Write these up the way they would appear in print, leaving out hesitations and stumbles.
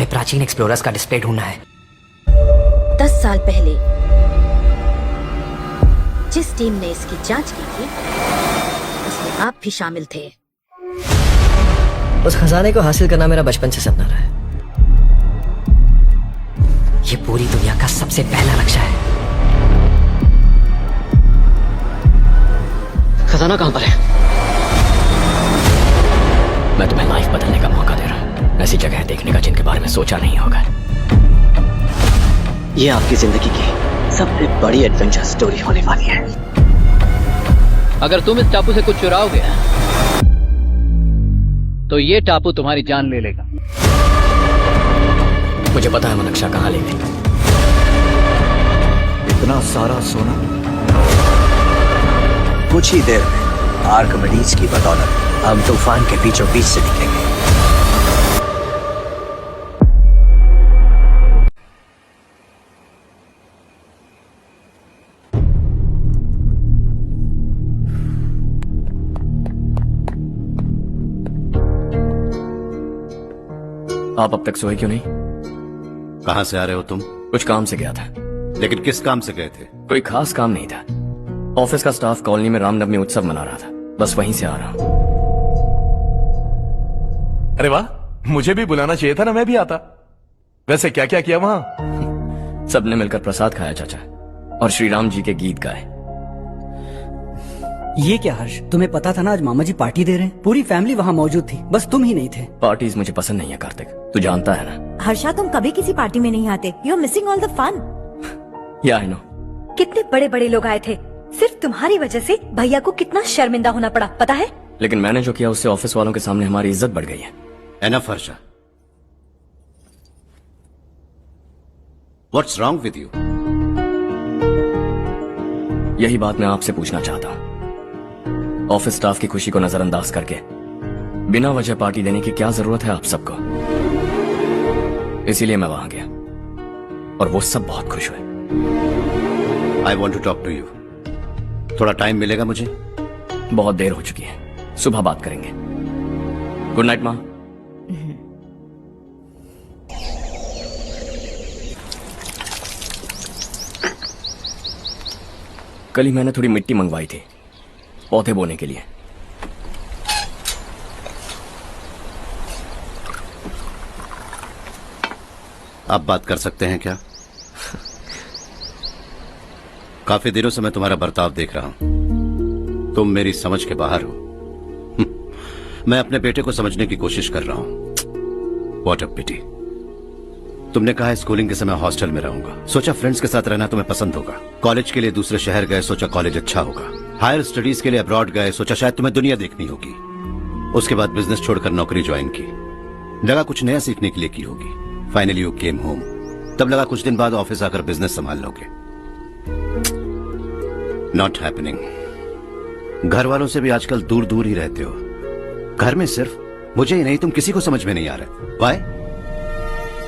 हमें प्राचीन एक्सप्लोरर्स का डिस्प्ले ढूंढना है। 10 साल पहले जिस टीम ने इसकी जांच की थी उसमें आप भी शामिल थे। उस खजाने को हासिल करना मेरा बचपन से सपना रहा है। ये पूरी दुनिया का सबसे पहला लक्ष्य है। खजाना कहां पर है? मैं तुम्हें लाइफ बदलने का मौका दे रहा हूं। ऐसी जगह देखने का जिनके बारे में सोचा नहीं होगा। ये आपकी जिंदगी की सबसे बड़ी एडवेंचर स्टोरी होने वाली है। अगर तुम इस टापू से कुछ चुराओगे तो ये टापू तुम्हारी जान ले लेगा। मुझे पता है वो नक्शा कहाँ ले गई। इतना सारा सोना कुछ ही देर में आर्किमिडीज की बदौलत हम तूफान के बीचों बीच से निकलेंगे। आप अब तक सोए क्यों नहीं? कहां से आ रहे हो तुम? कुछ काम से गया था। लेकिन किस काम से गए थे? कोई खास काम नहीं था। ऑफिस का स्टाफ कॉलोनी में रामनवमी उत्सव मना रहा था, बस वहीं से आ रहा हूं। अरे वाह, मुझे भी बुलाना चाहिए था ना, मैं भी आता। वैसे क्या क्या किया वहां? सबने मिलकर प्रसाद खाया चाचा, और श्री राम जी के गीत गाए। ये क्या हर्ष, तुम्हें पता था ना आज मामा जी पार्टी दे रहे हैं? पूरी फैमिली वहाँ मौजूद थी, बस तुम ही नहीं थे। पार्टीज मुझे पसंद नहीं है कार्तिक, तू जानता है ना। हर्षा, तुम कभी किसी पार्टी में नहीं आते। You are missing all the fun. या आई नो। कितने बड़े बड़े लोग आए थे, सिर्फ तुम्हारी वजह से भैया को कितना शर्मिंदा होना पड़ा, पता है? लेकिन मैंने जो किया उससे ऑफिस वालों के सामने हमारी इज्जत बढ़ गई है। Enough Harsha, what's wrong with you? यही बात मैं आपसे पूछना चाहता हूँ। ऑफिस स्टाफ की खुशी को नजरअंदाज करके बिना वजह पार्टी देने की क्या जरूरत है आप सबको? इसीलिए मैं वहां गया और वो सब बहुत खुश हुए। I want to talk to you. थोड़ा टाइम मिलेगा मुझे? बहुत देर हो चुकी है, सुबह बात करेंगे। गुड नाइट माँ। कल ही मैंने थोड़ी मिट्टी मंगवाई थी पौधे बोने के लिए। आप बात कर सकते हैं क्या? काफी दिनों से मैं तुम्हारा बर्ताव देख रहा हूं। तुम मेरी समझ के बाहर हो। मैं अपने बेटे को समझने की कोशिश कर रहा हूं। व्हाट अ पिटी। तुमने कहा स्कूलिंग के समय हॉस्टल में रहूंगा, सोचा फ्रेंड्स के साथ रहना तुम्हें पसंद होगा। कॉलेज के लिए दूसरे शहर गए, सोचा कॉलेज अच्छा होगा। हायर स्टडीज के लिए अब्रॉड गए, सोचा शायद तुम्हें दुनिया देखनी होगी। उसके बाद बिजनेस छोड़कर नौकरी ज्वाइन की, लगा कुछ नया सीखने के लिए की होगी। फाइनली यू केम होम, तब लगा कुछ दिन बाद ऑफिस आकर बिजनेस संभाल लोगे। Not happening. घर वालों से भी आजकल दूर दूर ही रहते हो। घर में सिर्फ मुझे ही नहीं, तुम किसी को समझ में नहीं आ रहे। व्हाई?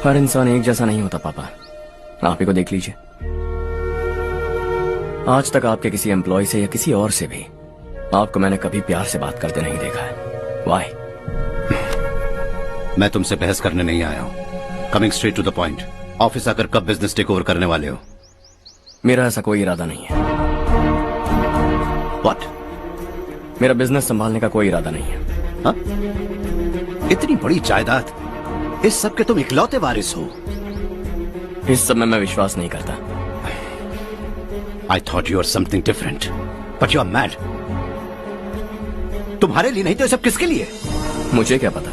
हर इंसान एक जैसा नहीं होता पापा, आप ही को देख लीजिए। आज तक आपके किसी एम्प्लॉय से या किसी और से भी आपको मैंने कभी प्यार से बात करते नहीं देखा है। व्हाई? मैं तुमसे बहस करने नहीं आया हूं। Coming straight to the point, office आकर कब बिजनेस टेक ओवर करने वाले हो? मेरा ऐसा कोई इरादा नहीं है। व्हाट? मेरा बिजनेस संभालने का कोई इरादा नहीं है। हा? इतनी बड़ी जायदाद, इस सब के तुम इकलौते वारिस हो। इस सब में मैं विश्वास नहीं करता। I thought you were something different, but you are mad. तुम्हारे लिए नहीं तो ये सब किसके लिए? मुझे क्या पता।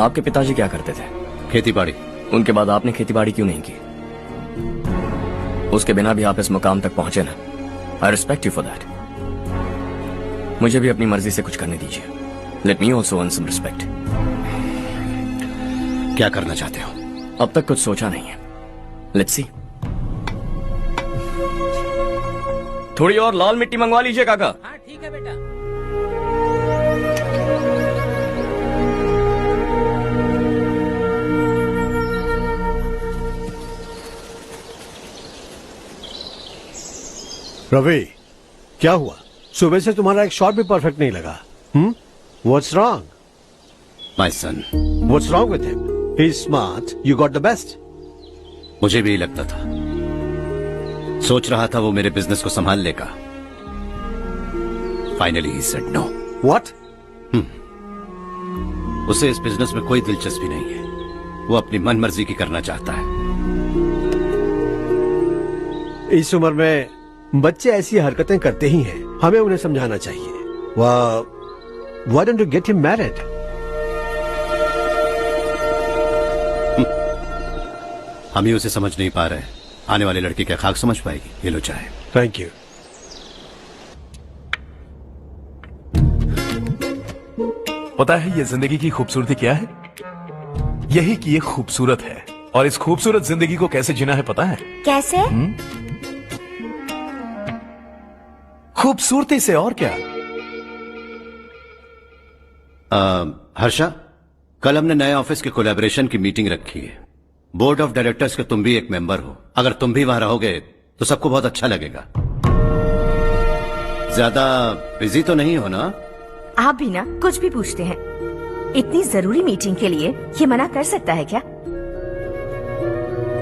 आपके पिताजी क्या करते थे? खेतीबाड़ी। उनके बाद आपने खेतीबाड़ी क्यों नहीं की? उसके बिना भी आप इस मुकाम तक पहुंचे ना। I respect you for that. मुझे भी अपनी मर्जी से कुछ करने दीजिए। Let me also earn some respect. क्या करना चाहते हो? अब तक कुछ सोचा नहीं है। Let's see. थोड़ी और लाल मिट्टी मंगवा लीजिए काका। हाँ ठीक है बेटा। रवि, क्या हुआ? सुबह से तुम्हारा एक शॉट भी परफेक्ट नहीं लगा। What's wrong? My son. What's wrong with him? He's smart. You got the best. मुझे भी यही लगता था। सोच रहा था वो मेरे बिजनेस को संभाल लेगा। Finally he said no. What? उसे इस बिजनेस में कोई दिलचस्पी नहीं है। वो अपनी मनमर्जी की करना चाहता है। इस उम्र में बच्चे ऐसी हरकतें करते ही हैं। हमें उन्हें समझाना चाहिए। Why don't you get him married? हम ही उसे समझ नहीं पा रहे। आने वाली लड़की क्या खाक समझ पाएगी? ये लो चाहे। Thank you. पता है ये जिंदगी की खूबसूरती क्या है? यही कि ये खूबसूरत है, और इस खूबसूरत जिंदगी को कैसे जीना है पता है? कैसे? खूबसूरती से, और क्या। हर्षा, कल हमने नए ऑफिस के कोलैबोरेशन की मीटिंग रखी है। बोर्ड ऑफ डायरेक्टर्स के तुम भी एक मेंबर हो। अगर तुम भी वहां रहोगे तो सबको बहुत अच्छा लगेगा। ज्यादा बिजी तो नहीं हो ना? आप भी ना कुछ भी पूछते हैं। इतनी जरूरी मीटिंग के लिए ये मना कर सकता है क्या?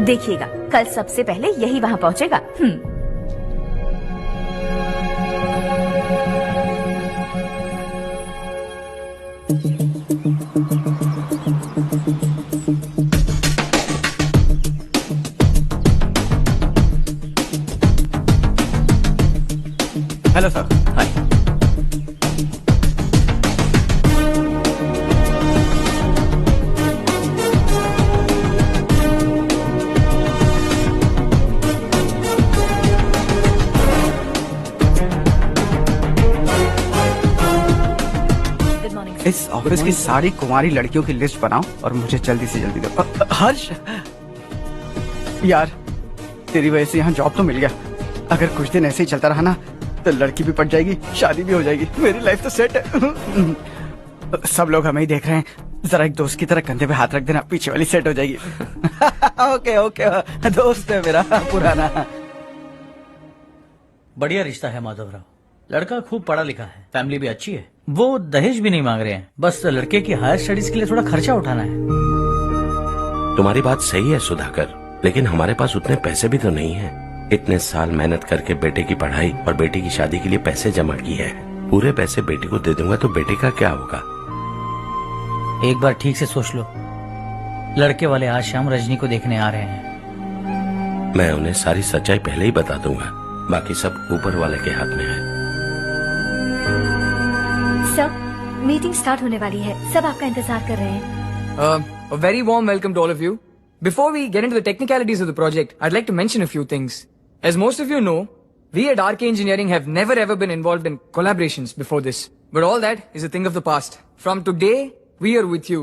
देखिएगा, कल सबसे पहले यही वहां पहुंचेगा। Hello sir. हाय। इस ऑफिस की सारी कुंवारी लड़कियों की लिस्ट बनाओ और मुझे जल्दी से जल्दी दो। हर्ष, यार तेरी वजह से यहाँ जॉब तो मिल गया। अगर कुछ दिन ऐसे ही चलता रहा ना तो लड़की भी पट जाएगी, शादी भी हो जाएगी, मेरी लाइफ तो सेट है। सब लोग हमें ही देख रहे हैं, जरा एक दोस्त की तरह कंधे पे हाथ रख देना, पीछे वाली सेट हो जाएगी। ओके ओके, दोस्त है मेरा पुराना। बढ़िया रिश्ता है माधवराव। लड़का खूब पढ़ा लिखा है, फैमिली भी अच्छी है। वो दहेज भी नहीं मांग रहे हैं, बस लड़के की हायर स्टडीज के लिए थोड़ा खर्चा उठाना है। तुम्हारी बात सही है सुधाकर, लेकिन हमारे पास उतने पैसे भी तो नहीं है। इतने साल मेहनत करके बेटे की पढ़ाई और बेटे की शादी के लिए पैसे जमा किए हैं। पूरे पैसे बेटे को दे दूंगा तो बेटे का क्या होगा? एक बार ठीक से सोच लो। लड़के वाले आज शाम रजनी को देखने आ रहे हैं। मैं उन्हें सारी सच्चाई पहले ही बता दूंगा, बाकी सब ऊपर वाले के हाथ में है। सर, मीटिंग स्टार्ट होने वाली है, सब आपका इंतजार कर रहे हैं। A very warm welcome to all of you. Before we get into the technicalities of the project, I'd like to mention a few things. As most of you know, we at RK Engineering have never ever been involved in collaborations before this. But all that is a thing of the past. From today, we are with you.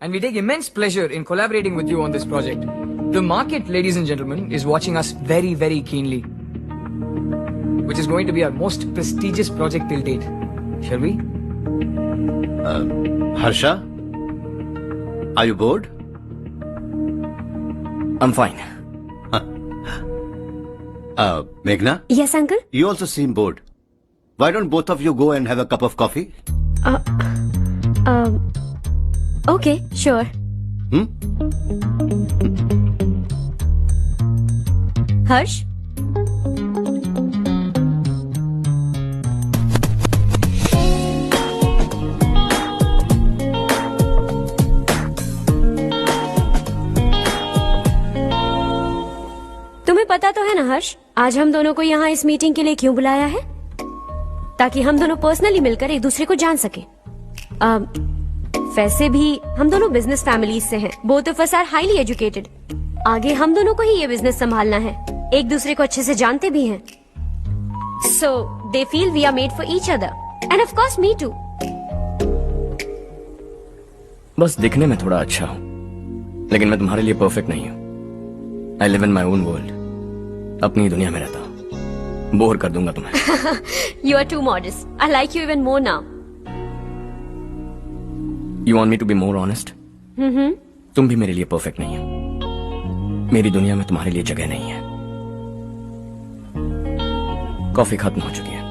And we take immense pleasure in collaborating with you on this project. The market, ladies and gentlemen, is watching us very, very keenly. Which is going to be our most prestigious project till date. Shall we? Harsha, are you bored? I'm fine. Meghna? Yes, uncle. You also seem bored. Why don't both of you go and have a cup of coffee? Okay, sure. Harsh? तुम्हें पता तो है ना हर्ष, आज हम दोनों को यहाँ इस मीटिंग के लिए क्यों बुलाया है? ताकि हम दोनों पर्सनली मिलकर एक दूसरे को जान सके। वैसे भी हम दोनों बिजनेस फैमिलीज से हैं। Both of us are highly educated. आगे हम दोनों को ही ये बिजनेस संभालना है। एक दूसरे को अच्छे से जानते भी हैं। So they feel we are made for each other and of course me too. बस दिखने में थोड़ा अच्छा हूँ, लेकिन मैं तुम्हारे लिए परफेक्ट नहीं हूँ। I live in my own world. अपनी दुनिया में रहता हूँ। बोर कर दूंगा तुम्हें। You are too modest. I like you even more now. You want me to be more honest? तुम भी मेरे लिए परफेक्ट नहीं हो। मेरी दुनिया में तुम्हारे लिए जगह नहीं है। कॉफी खत्म हो चुकी है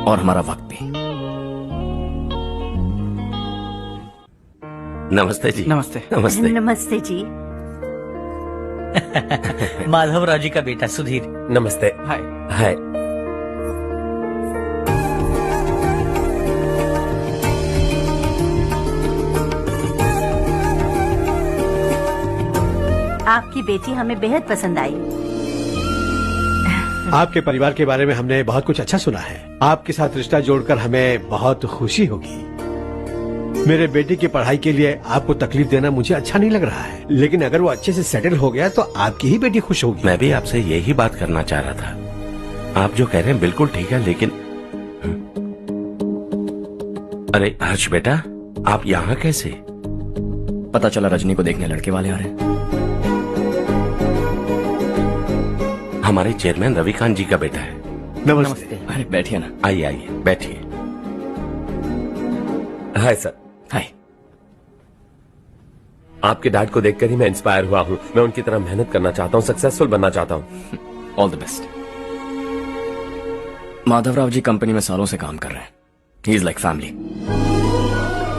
और हमारा वक्त भी। नमस्ते जी। नमस्ते। नमस्ते। नमस्ते जी। माधवराव जी का बेटा सुधीर। नमस्ते। हाय। हाय। आपकी बेटी हमें बेहद पसंद आई। आपके परिवार के बारे में हमने बहुत कुछ अच्छा सुना है। आपके साथ रिश्ता जोड़कर हमें बहुत खुशी होगी। मेरे बेटे की पढ़ाई के लिए आपको तकलीफ देना मुझे अच्छा नहीं लग रहा है, लेकिन अगर वो अच्छे से सेटल हो गया तो आपकी ही बेटी खुश होगी। मैं भी आपसे यही बात करना चाह रहा था। आप जो कह रहे हैं बिल्कुल ठीक है, लेकिन अरे हर्ष बेटा, आप यहाँ कैसे? पता चला रजनी को देखने लड़के वाले आ रहे हैं। हमारे चेयरमैन रविकांत जी का बेटा है। नमस्ते। अरे बैठिए ना। आइए आइए बैठिए। Hi sir. हाय। आपके डैड को देखकर ही मैं इंस्पायर हुआ हूँ। मैं उनकी तरह मेहनत करना चाहता हूँ, सक्सेसफुल बनना चाहता हूँ। All the best. Madhavrao ji company में सालों से काम कर रहे हैं। He is like family.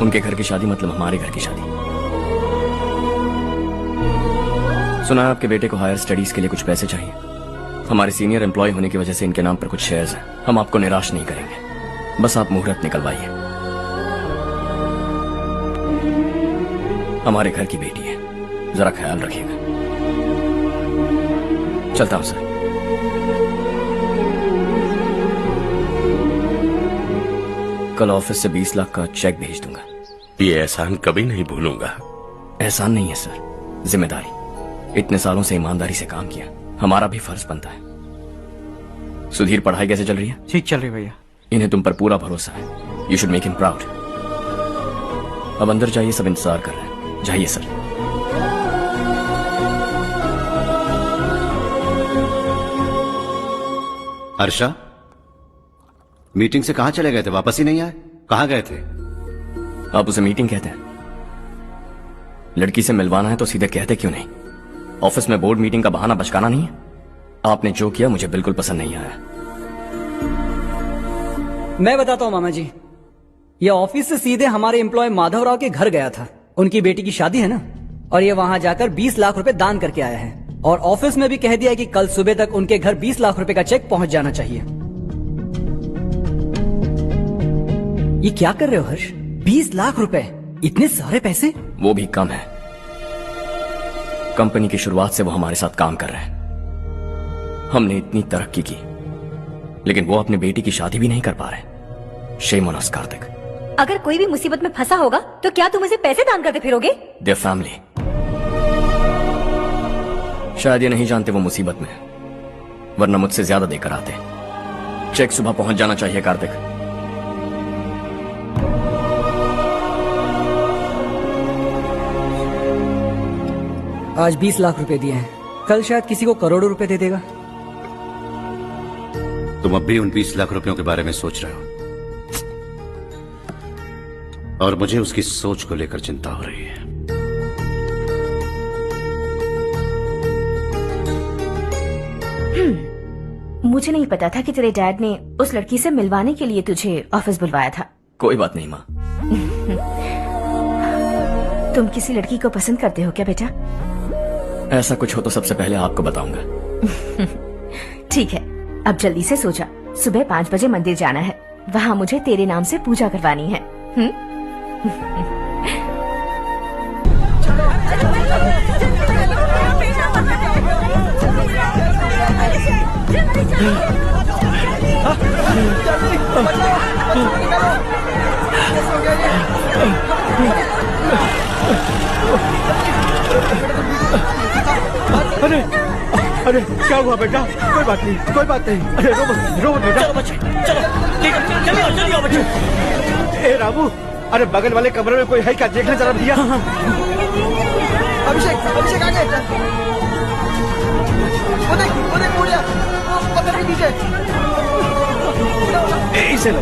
उनके घर की शादी मतलब हमारे घर की शादी। सुना है आपके बेटे को हायर स्टडीज के लिए कुछ पैसे चाहिए। हमारे सीनियर एम्प्लॉय होने की वजह से इनके नाम पर कुछ शेयर्स हैं। हम आपको निराश नहीं करेंगे, बस आप मुहूर्त निकलवाइए। हमारे घर की बेटी है, जरा ख्याल रखिएगा। चलता हूं सर। कल ऑफिस से 20 लाख का चेक भेज दूंगा। ये एहसान कभी नहीं भूलूंगा। एहसान नहीं है सर, जिम्मेदारी। इतने सालों से ईमानदारी से काम किया, हमारा भी फर्ज बनता है। सुधीर, पढ़ाई कैसे चल रही है? ठीक चल रही भैया। इन्हें तुम पर पूरा भरोसा है। You should make him proud. अब अंदर जाइए, सब इंतजार कर रहे हैं। जाइए सर। हर्षा, मीटिंग से कहाँ चले गए थे? वापस ही नहीं आए? कहाँ गए थे? आप उसे मीटिंग कहते हैं? लड़की से मिलवाना है तो सीधे कहते क्यों नहीं? ऑफिस में बोर्ड मीटिंग का बहाना बचकाना नहीं है। आपने जो किया मुझे बिल्कुल पसंद नहीं आया। मैं बताता हूँ मामा जी, ये ऑफिस से सीधे हमारे एम्प्लॉय माधवराव के घर गया था। उनकी बेटी की शादी है ना, और ये वहां जाकर 20 लाख रुपए दान करके आया है। और ऑफिस में भी कह दिया कि कल सुबह तक उनके घर 20 लाख रुपए का चेक पहुंच जाना चाहिए। ये क्या कर रहे हो हर्ष? 20 लाख रुपए, इतने सारे पैसे? वो भी कम है। कंपनी की शुरुआत से वो हमारे साथ काम कर रहे हैं। हमने इतनी तरक्की की, लेकिन वो अपनी बेटी की शादी भी नहीं कर पा रहे। Shame on us Kartik. अगर कोई भी मुसीबत में फंसा होगा तो क्या तुम उसे पैसे दान करते फिरोगे? Their family. शायद ये नहीं जानते वो मुसीबत में, वरना मुझसे ज्यादा देकर आते। चेक सुबह पहुंच जाना चाहिए कार्तिक। आज 20 लाख रुपए दिए हैं, कल शायद किसी को करोड़ों रुपए दे देगा। तुम अब भी उन 20 लाख रुपयों के बारे में सोच रहे हो, और मुझे उसकी सोच को लेकर चिंता हो रही है। मुझे नहीं पता था कि तेरे डैड ने उस लड़की से मिलवाने के लिए तुझे ऑफिस बुलवाया था। कोई बात नहीं माँ। तुम किसी लड़की को पसंद करते हो क्या बेटा? ऐसा कुछ हो तो सबसे पहले आपको बताऊंगा। ठीक है, अब जल्दी से सो जा। सुबह 5 बजे मंदिर जाना है, वहाँ मुझे तेरे नाम से पूजा करवानी है। अरे अरे क्या हुआ बेटा? कोई बात नहीं, कोई बात नहीं। अरे रो बेटा। चलो बच्चे, चलो जल्दी आओ बच्चे। ए रामू, अरे बगल वाले कमरे में कोई है क्या? देखना जरा भैया। अभिषेक आगे। वो देख बुढ़िया, वो पत्थर के नीचे। इसे लो।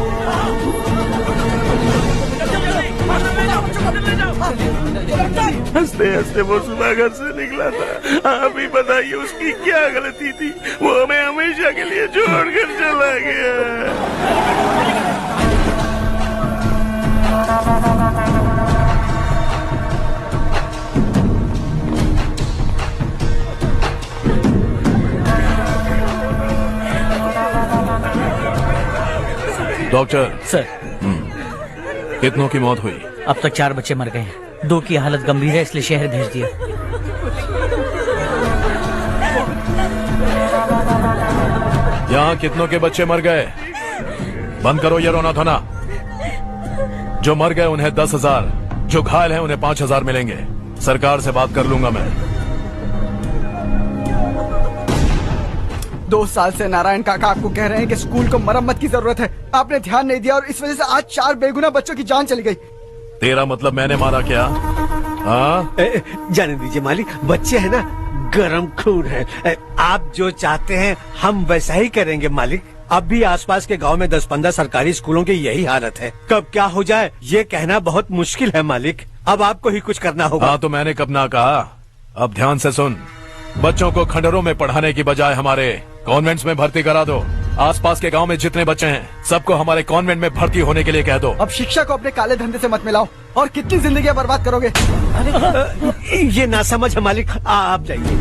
हंसते हंसते वो सुबह घर से निकला था। आप ही बताइए उसकी क्या गलती थी? वो हमें हमेशा के लिए छोड़कर चला गया। डॉक्टर सर, कितनों की मौत हुई? अब तक 4 बच्चे मर गए हैं, 2 की हालत गंभीर है, इसलिए शहर भेज दिया। यहाँ कितनों के बच्चे मर गए? बंद करो ये रोना धोना। जो मर गए उन्हें 10,000, जो घायल हैं उन्हें 5,000 मिलेंगे। सरकार से बात कर लूंगा मैं। 2 साल से नारायण काका आपको कह रहे हैं कि स्कूल को मरम्मत की जरूरत है। आपने ध्यान नहीं दिया और इस वजह से आज 4 बेगुनाह बच्चों की जान चली गई। तेरा मतलब मैंने मारा क्या? हाँ, जाने दीजिए मालिक, बच्चे हैं ना, गरम खून है। आप जो चाहते हैं हम वैसा ही करेंगे मालिक। अब भी आसपास के गांव में 10-15 सरकारी स्कूलों की यही हालत है। कब क्या हो जाए ये कहना बहुत मुश्किल है मालिक। अब आपको ही कुछ करना होगा। हाँ, तो मैंने कब ना कहा। अब ध्यान से सुन, बच्चों को खंडरों में पढ़ाने की बजाय हमारे कॉन्वेंट्स में भर्ती करा दो। आसपास के गांव में जितने बच्चे हैं सबको हमारे कॉन्वेंट में भर्ती होने के लिए कह दो। अब शिक्षा को अपने काले धंधे से मत मिलाओ। और कितनी जिंदगियां बर्बाद करोगे? ये ना समझ है मालिक, आप जाइए।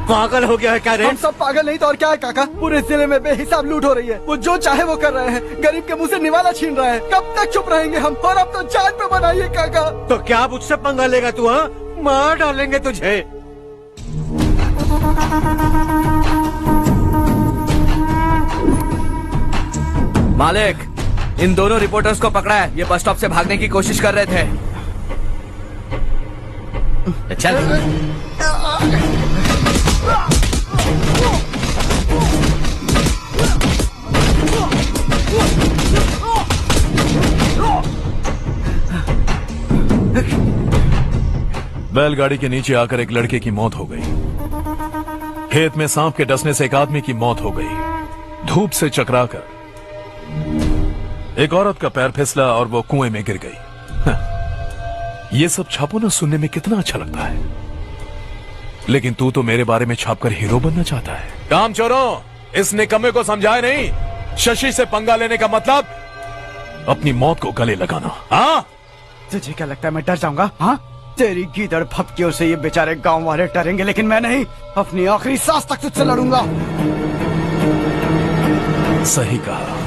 पागल हो गया है क्या रे? हम सब पागल नहीं तो और क्या है काका। पूरे जिले में बेहिसाब लूट हो रही है। वो जो चाहे वो कर रहे हैं। गरीब के मुंह से निवाला छीन रहे हैं। कब तक चुप रहेंगे हम? और अब तो जान पे बनाइए काका। तो क्या मुझसे पंगा लेगा तू? हाँ, मार डालेंगे तुझे। मालिक, इन दोनों रिपोर्टर्स को पकड़ा है। ये बस स्टॉप से भागने की कोशिश कर रहे थे। चल। बैलगाड़ी के नीचे आकर एक लड़के की मौत हो गई। खेत में सांप के डसने से एक आदमी की मौत हो गई। धूप से चकराकर एक औरत का पैर फिसला और वो कुएं में गिर गई। ये सब छापो ना, सुनने में कितना अच्छा लगता है। लेकिन तू तो मेरे बारे में छापकर हीरो बनना चाहता है। काम चोरों, इस निकम्मे को समझाए नहीं। शशि से पंगा लेने का मतलब अपनी मौत को गले लगाना। हाँ, तुझे क्या लगता है मैं डर जाऊंगा? हाँ, तेरी गीदड़ फपकियों से ये बेचारे गांव वाले डरेंगे, लेकिन मैं नहीं। अपनी आखिरी सांस तक तुझसे लड़ूंगा। सही कहा।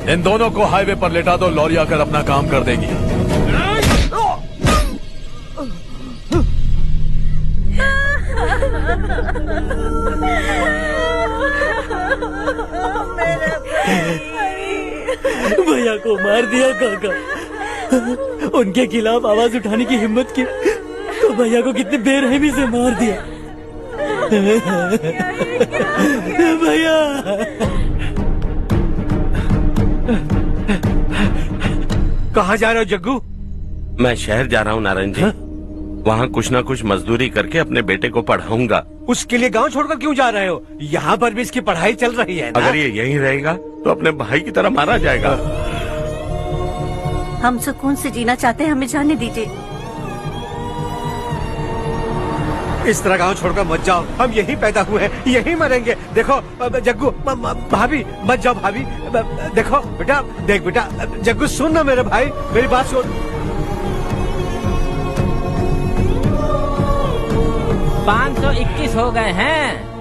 इन दोनों को हाईवे पर लेटा दो। लॉरी आकर अपना काम कर देगी। भैया को मार दिया काका। उनके खिलाफ आवाज उठाने की हिम्मत की तो भैया को कितने बेरहमी से मार दिया। भैया, कहाँ जा रहे हो जग्गू? मैं शहर जा रहा हूँ नारायण जी। वहाँ कुछ ना कुछ मजदूरी करके अपने बेटे को पढ़ाऊंगा। उसके लिए गांव छोड़कर क्यों जा रहे हो? यहाँ पर भी इसकी पढ़ाई चल रही है ना? अगर ये यहीं रहेगा तो अपने भाई की तरह मारा जाएगा। हम सुकून से जीना चाहते हैं, हमें जाने दीजिए। इस तरह गांव छोड़कर मत जाओ। हम यहीं पैदा हुए हैं, यहीं मरेंगे। देखो जग्गू, भाभी मत जाओ। भाभी देखो बेटा, देख बेटा, जग्गू सुन ना मेरे भाई, मेरी बात सुन। 521 हो गए हैं।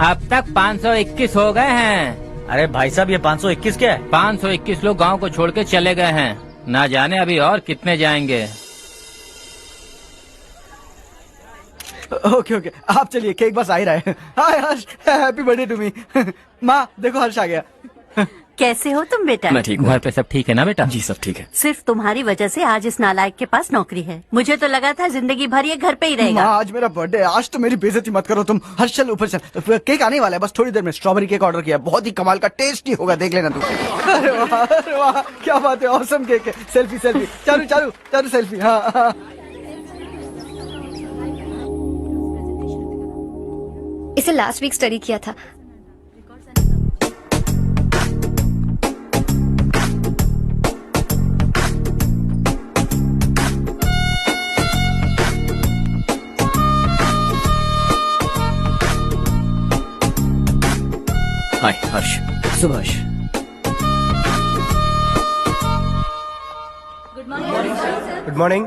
अब तक 521 हो गए हैं। अरे भाई साहब, ये 521 क्या है? 521 लोग गांव को छोड़ के चले गए हैं। ना जाने अभी और कितने जाएंगे। ओके ओके, आप चलिए, केक बस आ ही रहा है। हाय हर्ष, हैप्पी बर्थडे टू मी। माँ देखो, हर्ष आ गया। कैसे हो तुम बेटा? मैं ठीक हूँ। घर पे सब ठीक है ना बेटा? जी सब ठीक है। सिर्फ तुम्हारी वजह से आज इस नालायक के पास नौकरी है। मुझे तो लगा था जिंदगी भर ये घर पे ही रहेगा। माँ, आज मेरा बर्थडे है। आज तो मेरी बेइज्जती मत करो तुम। हर्ष चल ऊपर चल, केक आने वाला है बस थोड़ी देर में। स्ट्रॉबेरी केक ऑर्डर किया, बहुत ही कमाल का टेस्टी होगा, देख लेना तू। अरे वाह, क्या बात है, ऑसम केक है। Selfie selfie, Charu Charu Charu selfie. हाँ, इसे लास्ट वीक स्टडी किया था। Hi Harsh. Subhash, Good morning.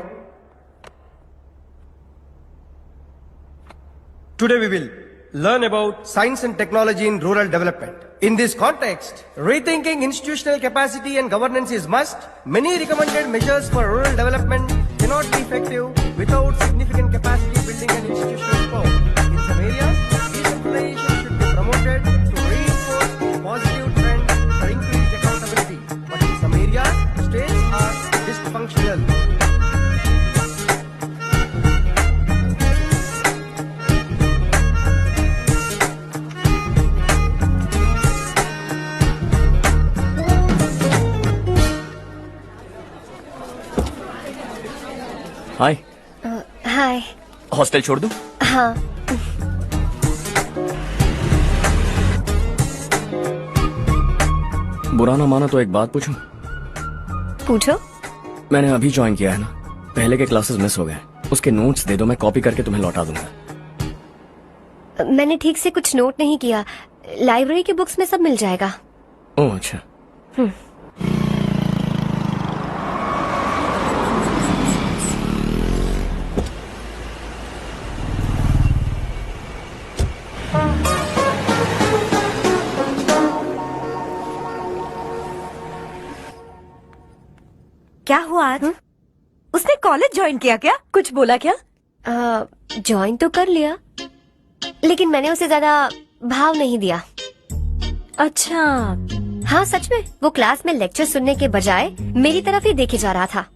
Today we will learn about science and technology in rural development. In this context, rethinking institutional capacity and governance is must. Many recommended measures for rural development cannot be effective without significant capacity building and institutional support. In some areas, decentralization should be promoted to reinforce the positive trend for increased accountability. But in some areas, states are dysfunctional. Hi hi. Hostel छोड़ दूं? हाँ। बुरा ना माना तो एक बात पूछूं? पूछो। मैंने अभी ज्वाइन किया है ना, पहले के क्लासेस मिस हो गए। उसके नोट्स दे दो, मैं कॉपी करके तुम्हें लौटा दूंगा। मैंने ठीक से कुछ नोट नहीं किया। लाइब्रेरी की बुक्स में सब मिल जाएगा। ओह अच्छा। क्या हुआ आज? उसने कॉलेज ज्वाइन किया क्या? कुछ बोला क्या? ज्वाइन तो कर लिया, लेकिन मैंने उसे ज्यादा भाव नहीं दिया। अच्छा। हाँ सच में, वो क्लास में लेक्चर सुनने के बजाय मेरी तरफ ही देखे जा रहा था।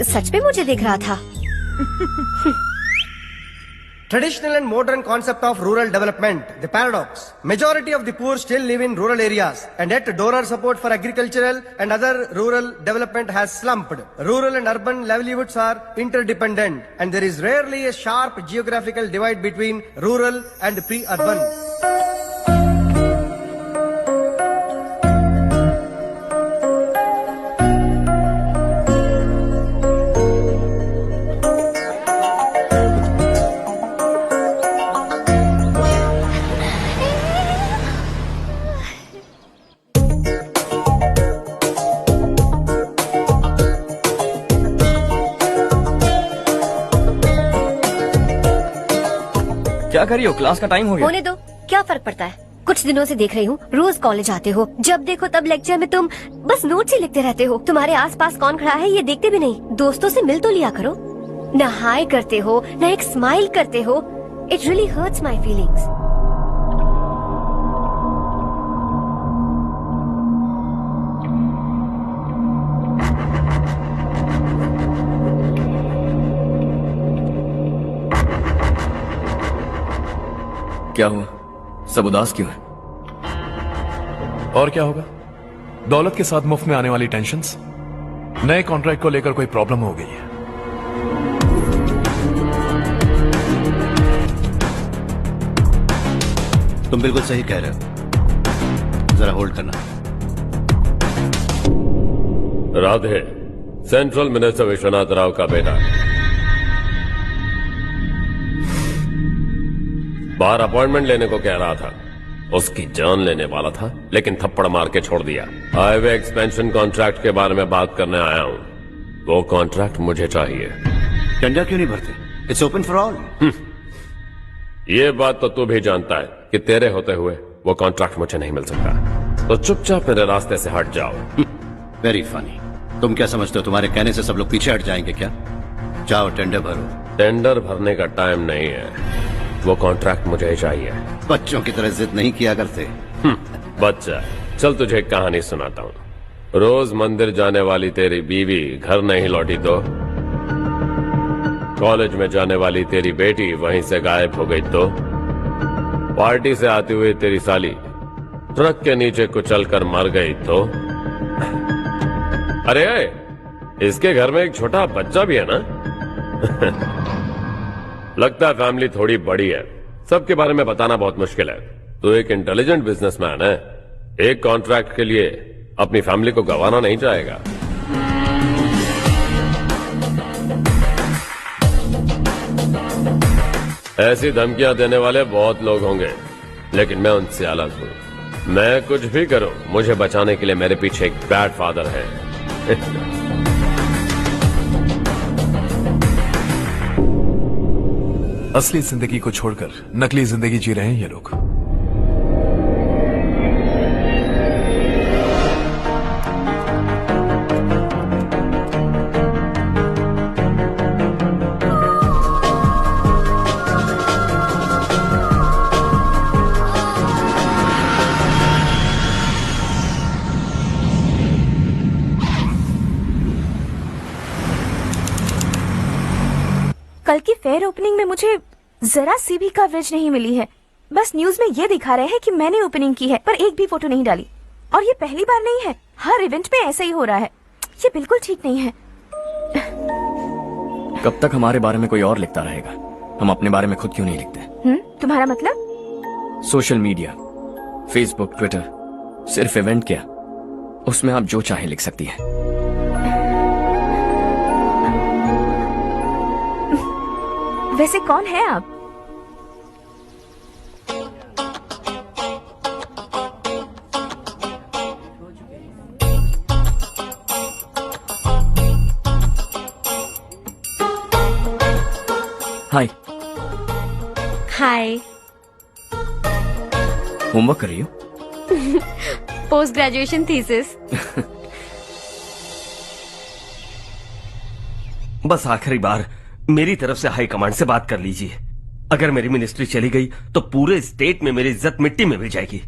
सच में मुझे देख रहा था। Traditional and modern concept of rural development, the paradox. Majority of the poor still live in rural areas, and yet donor support for agricultural and other rural development has slumped. Rural and urban livelihoods are interdependent, and there is rarely a sharp geographical divide between rural and pre-urban. क्या कर रही हो? Class का time हो गया। होने दो, क्या फर्क पड़ता है? कुछ दिनों से देख रही हूँ, रोज कॉलेज आते हो, जब देखो तब लेक्चर में तुम बस नोट्स ही लिखते रहते हो। तुम्हारे आसपास कौन खड़ा है ये देखते भी नहीं। दोस्तों से मिल तो लिया करो। न हाय करते हो, न एक स्माइल करते हो। It really hurts my feelings. क्या हुआ? सब उदास क्यों है? और क्या होगा? दौलत के साथ मुफ्त में आने वाली टेंशन्स। नए कॉन्ट्रैक्ट को लेकर कोई प्रॉब्लम हो गई है। तुम बिल्कुल सही कह रहे हो। जरा होल्ड करना। राधे, सेंट्रल मिनिस्टर विश्वनाथ राव का बेटा। बाहर अपॉइंटमेंट लेने को कह रहा था। उसकी जान लेने वाला था, लेकिन थप्पड़ मार के छोड़ दिया। हाईवे एक्सपेंशन कॉन्ट्रैक्ट के बारे में बात करने आया हूँ। वो कॉन्ट्रैक्ट मुझे चाहिए। टेंडर क्यों नहीं भरते? It's open for all. ये बात तो तू भी जानता है कि तेरे होते हुए वो कॉन्ट्रैक्ट मुझे नहीं मिल सकता। तो चुपचाप मेरे रास्ते से हट जाओ। Very funny. तुम क्या समझते हो तुम्हारे कहने से सब लोग पीछे हट जाएंगे क्या? जाओ टेंडर भरो। टेंडर भरने का टाइम नहीं है। वो कॉन्ट्रैक्ट मुझे ही चाहिए। बच्चों की तरह जिद नहीं किया करते। बच्चा, चल तुझे एक कहानी सुनाता हूँ। रोज मंदिर जाने वाली तेरी बीवी घर नहीं लौटी तो, कॉलेज में जाने वाली तेरी बेटी वहीं से गायब हो गई तो, पार्टी से आती हुई तेरी साली ट्रक के नीचे कुचलकर मर गई तो। अरे इसके घर में एक छोटा बच्चा भी है ना। लगता है फैमिली थोड़ी बड़ी है। सबके बारे में बताना बहुत मुश्किल है। तो एक इंटेलिजेंट बिजनेसमैन है, एक कॉन्ट्रैक्ट के लिए अपनी फैमिली को गंवाना नहीं चाहेगा। ऐसी धमकियां देने वाले बहुत लोग होंगे, लेकिन मैं उनसे अलग हूं। मैं कुछ भी करूं, मुझे बचाने के लिए मेरे पीछे एक बैड फादर है। असली जिंदगी को छोड़कर नकली जिंदगी जी रहे हैं ये लोग। कल की फेयर ओपनिंग में मुझे जरा सी भी कवरेज नहीं मिली है। बस न्यूज में ये दिखा रहे हैं कि मैंने ओपनिंग की है, पर एक भी फोटो नहीं डाली। और ये पहली बार नहीं है, हर इवेंट में ऐसा ही हो रहा है। ये बिल्कुल ठीक नहीं है। कब तक हमारे बारे में कोई और लिखता रहेगा? हम अपने बारे में खुद क्यों नहीं लिखते? तुम्हारा मतलब? सोशल मीडिया, फेसबुक, ट्विटर, सिर्फ इवेंट क्या, उसमें आप जो चाहे लिख सकती हैं। वैसे कौन है आप? हाय। हाय। होमवर्क कर रही हो? Post graduation thesis. बस आखिरी बार मेरी तरफ से हाई कमांड से बात कर लीजिए। अगर मेरी मिनिस्ट्री चली गई तो पूरे स्टेट में मेरी इज्जत मिट्टी में मिल जाएगी।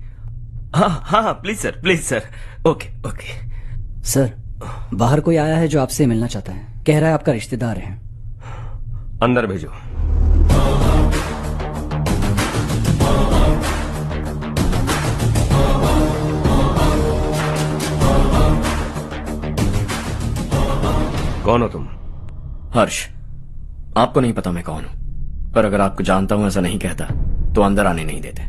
हाँ हाँ please sir, please sir. Okay okay sir, बाहर कोई आया है जो आपसे मिलना चाहता है। कह रहा है आपका रिश्तेदार है। अंदर भेजो। कौन हो तुम? हर्ष। आपको नहीं पता मैं कौन हूं, पर अगर आपको जानता हूं ऐसा नहीं कहता तो अंदर आने नहीं देते।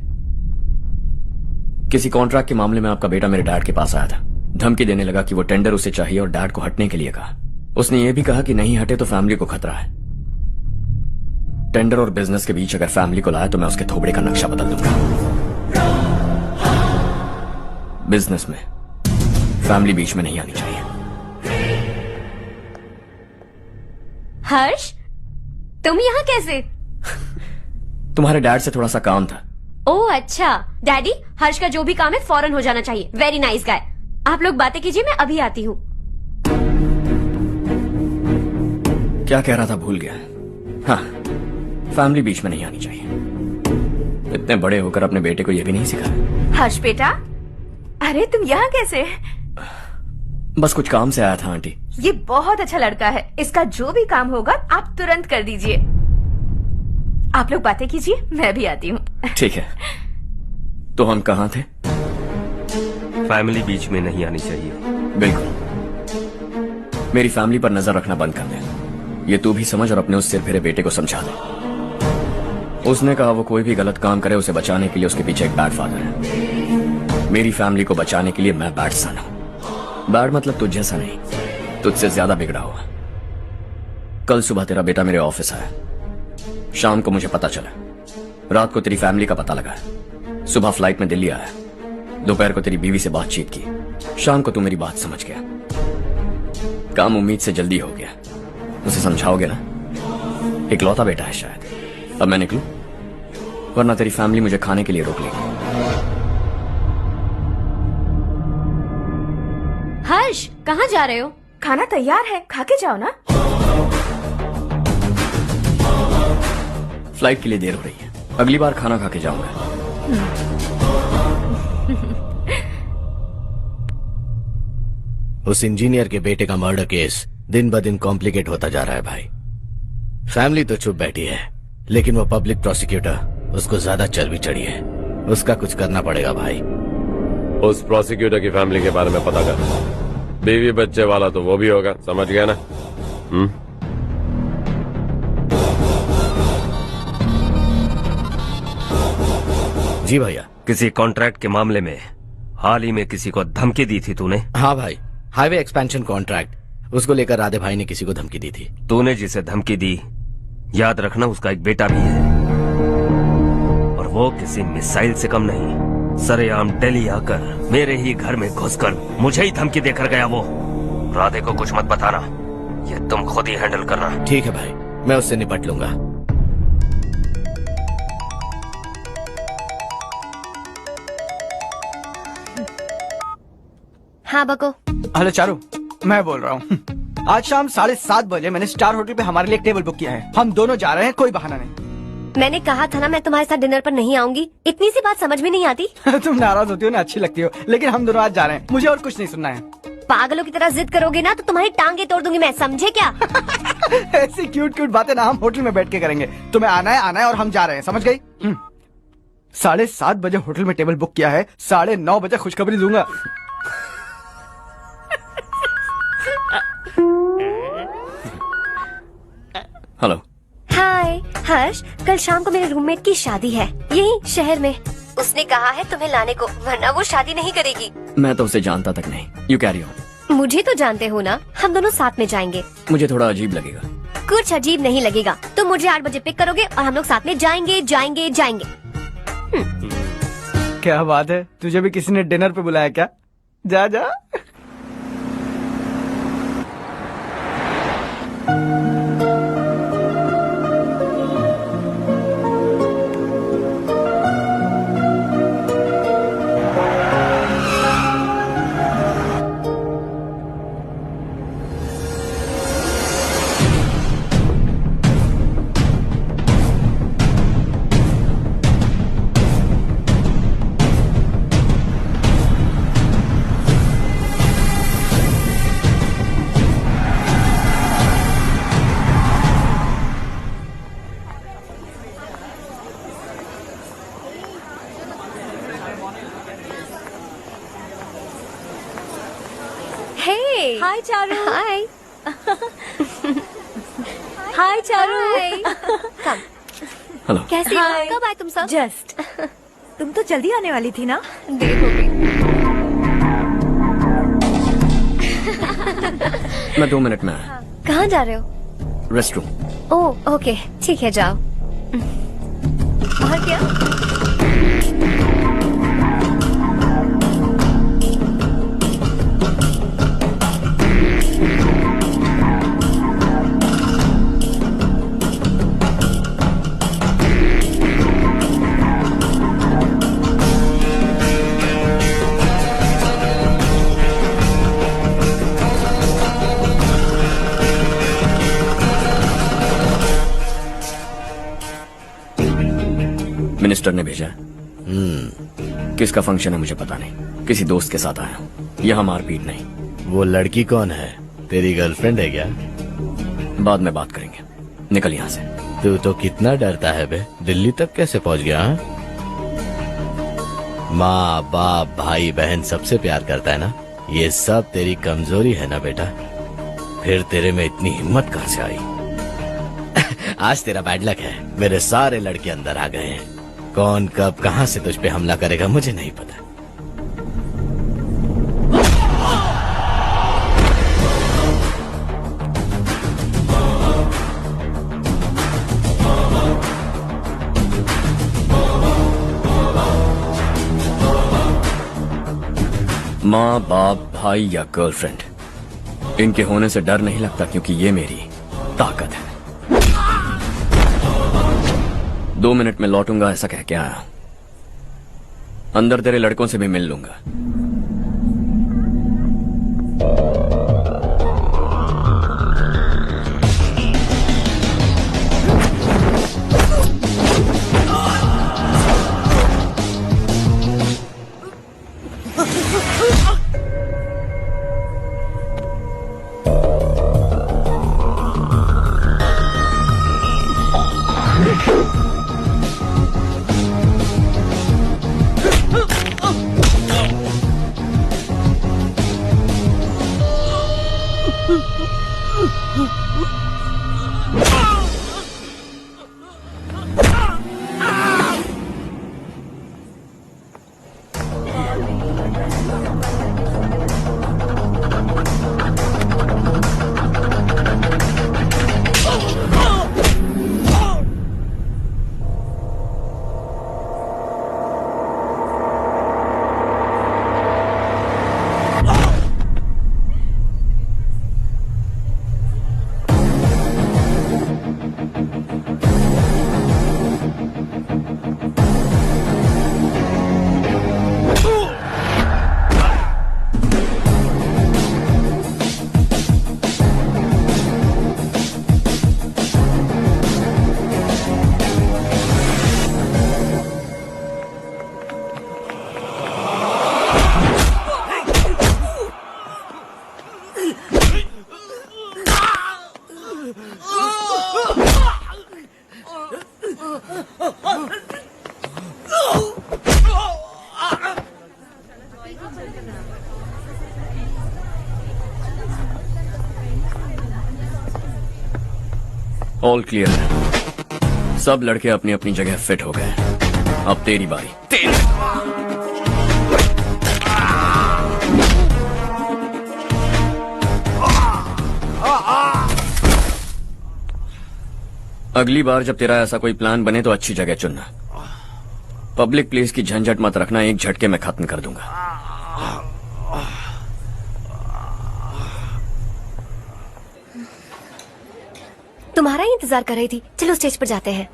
किसी कॉन्ट्रैक्ट के मामले में आपका बेटा मेरे डैड के पास आया था। धमकी देने लगा कि वो टेंडर उसे चाहिए और डैड को हटने के लिए कहा। उसने ये भी कहा कि नहीं हटे तो फैमिली को खतरा है। टेंडर और बिजनेस के बीच अगर फैमिली को लाया तो मैं उसके थोबड़े का नक्शा बदल दूंगा। बिजनेस में फैमिली बीच में नहीं आनी चाहिए। हर्ष, तुम यहाँ कैसे? तुम्हारे डैड से थोड़ा सा काम था। ओह अच्छा। डैडी, हर्ष का जो भी काम है फौरन हो जाना चाहिए। Very nice guy. आप लोग बातें कीजिए, मैं अभी आती हूँ। क्या कह रहा था भूल गया। हाँ, फैमिली बीच में नहीं आनी चाहिए। इतने बड़े होकर अपने बेटे को यह भी नहीं सिखाया। हर्ष बेटा, अरे तुम यहाँ कैसे? बस कुछ काम से आया था आंटी। ये बहुत अच्छा लड़का है। इसका जो भी काम होगा आप तुरंत कर दीजिए। आप लोग बातें कीजिए, मैं भी आती हूँ। ठीक है। तो हम कहाँ थे? फैमिली बीच में नहीं आनी चाहिए। बिल्कुल। मेरी फैमिली पर नजर रखना बंद कर दे। ये तू भी समझ और अपने उस सिर फिरे बेटे को समझा दे। उसने कहा वो कोई भी गलत काम करे उसे बचाने के लिए उसके पीछे एक बैड फादर है। मेरी फैमिली को बचाने के लिए मैं बैड सन हूं। बैड मतलब तुझ जैसा नहीं, तुझसे ज्यादा बिगड़ा हुआ। कल सुबह तेरा बेटा मेरे ऑफिस आया। शाम को मुझे पता चला। रात को तेरी फैमिली का पता लगा। सुबह फ्लाइट में दिल्ली आया। दोपहर को तेरी बीवी से बातचीत की। शाम को तू मेरी बात समझ गया। काम उम्मीद से जल्दी हो गया। उसे समझाओगे ना? इकलौता बेटा है शायद। अब मैं निकलूं, वरना तेरी फैमिली मुझे खाने के लिए रोक लेगी। हर्ष, कहाँ जा रहे हो? खाना तैयार है, खा के जाओ ना। फ्लाइट के लिए देर हो रही है। अगली बार खाना खा के जाऊंगा। उस इंजीनियर के बेटे का मर्डर केस दिन ब दिन कॉम्प्लिकेट होता जा रहा है भाई। फैमिली तो चुप बैठी है, लेकिन वो पब्लिक प्रोसिक्यूटर उसको ज्यादा चर्बी चढ़ी है। उसका कुछ करना पड़ेगा भाई। उस प्रोसिक्यूटर की फैमिली के बारे में पता कर। बीवी बच्चे वाला तो वो भी होगा, समझ गया ना? जी भैया। किसी कॉन्ट्रैक्ट के मामले में हाल ही में किसी को धमकी दी थी तूने? हाँ भाई, हाईवे एक्सपेंशन कॉन्ट्रैक्ट, उसको लेकर राधे भाई ने किसी को धमकी दी थी। तूने जिसे धमकी दी, याद रखना उसका एक बेटा भी है, और वो किसी मिसाइल से कम नहीं। सरेआम दिल्ली आकर मेरे ही घर में घुसकर मुझे ही धमकी देकर गया वो। राधे को कुछ मत बताना, ये तुम खुद ही हैंडल करना। ठीक है भाई, मैं उससे निपट लूंगा। हाँ बको। हेलो चारू, मैं बोल रहा हूँ। आज शाम 7:30 बजे मैंने स्टार होटल पे हमारे लिए एक टेबल बुक किया है। हम दोनों जा रहे हैं, कोई बहाना नहीं। मैंने कहा था ना मैं तुम्हारे साथ डिनर पर नहीं आऊंगी। इतनी सी बात समझ में नहीं आती। तुम नाराज होती हो ना, अच्छी लगती हो, लेकिन हम दोनों आज जा रहे हैं। मुझे और कुछ नहीं सुनना है। पागलों की तरह जिद करोगे ना तो तुम्हारी टांगे तोड़ दूंगी मैं, समझे क्या? ऐसी क्यूट क्यूट बातें ना हम होटल में बैठ के करेंगे। तुम्हें आना है और हम जा रहे हैं, समझ गई? 7:30 बजे होटल में टेबल बुक किया है, 9:30 बजे खुशखबरी दूंगा। हेलो। हाय हर्ष, कल शाम को मेरे रूममेट की शादी है यही शहर में। उसने कहा है तुम्हें लाने को, वरना वो शादी नहीं करेगी। मैं तो उसे जानता तक नहीं। You carry on. मुझे तो जानते हो ना, हम दोनों साथ में जाएंगे। मुझे थोड़ा अजीब लगेगा। कुछ अजीब नहीं लगेगा। तुम मुझे 8 बजे पिक करोगे और हम लोग साथ में जाएंगे जाएंगे जाएंगे। क्या बात है, तुझे भी किसी ने डिनर पे बुलाया क्या? जा जा। हाय चारू। हाय। हाय चारू। हेलो। कैसी हो? कब आए तुम सब? जस्ट। तुम तो जल्दी आने वाली थी ना? देर हो गई। मैं 2 मिनट में आया। कहाँ जा रहे हो? Rest room. ओह ओके, ठीक है जाओ। और क्या? मिनिस्टर ने भेजा है। किसका फंक्शन है मुझे पता नहीं, किसी दोस्त के साथ आया हूँ। यहाँ मारपीट नहीं। वो लड़की कौन है? तेरी गर्लफ्रेंड है क्या? बाद में बात करेंगे, निकल यहाँ से। तू तो कितना डरता है बे, दिल्ली तक कैसे पहुँच गया? माँ बाप भाई बहन सबसे प्यार करता है ना, ये सब तेरी कमजोरी है ना बेटा। फिर तेरे में इतनी हिम्मत कहाँ से आई? आज तेरा बैड लक है, मेरे सारे लड़के अंदर आ गए हैं। कौन कब कहां से तुझ पे हमला करेगा मुझे नहीं पता। माँ बाप भाई या गर्लफ्रेंड, इनके होने से डर नहीं लगता, क्योंकि ये मेरी ताकत है। 2 मिनट में लौटूंगा ऐसा कह के आया। अंदर तेरे लड़कों से भी मिल लूंगा। ऑल क्लियर है। सब लड़के अपनी अपनी जगह फिट हो गए। अब तेरी बारी। अगली बार जब तेरा ऐसा कोई प्लान बने तो अच्छी जगह चुनना। पब्लिक प्लेस की झंझट मत रखना, एक झटके में खत्म कर दूंगा। तुम्हारा ही इंतजार कर रही थी। चलो स्टेज पर जाते हैं।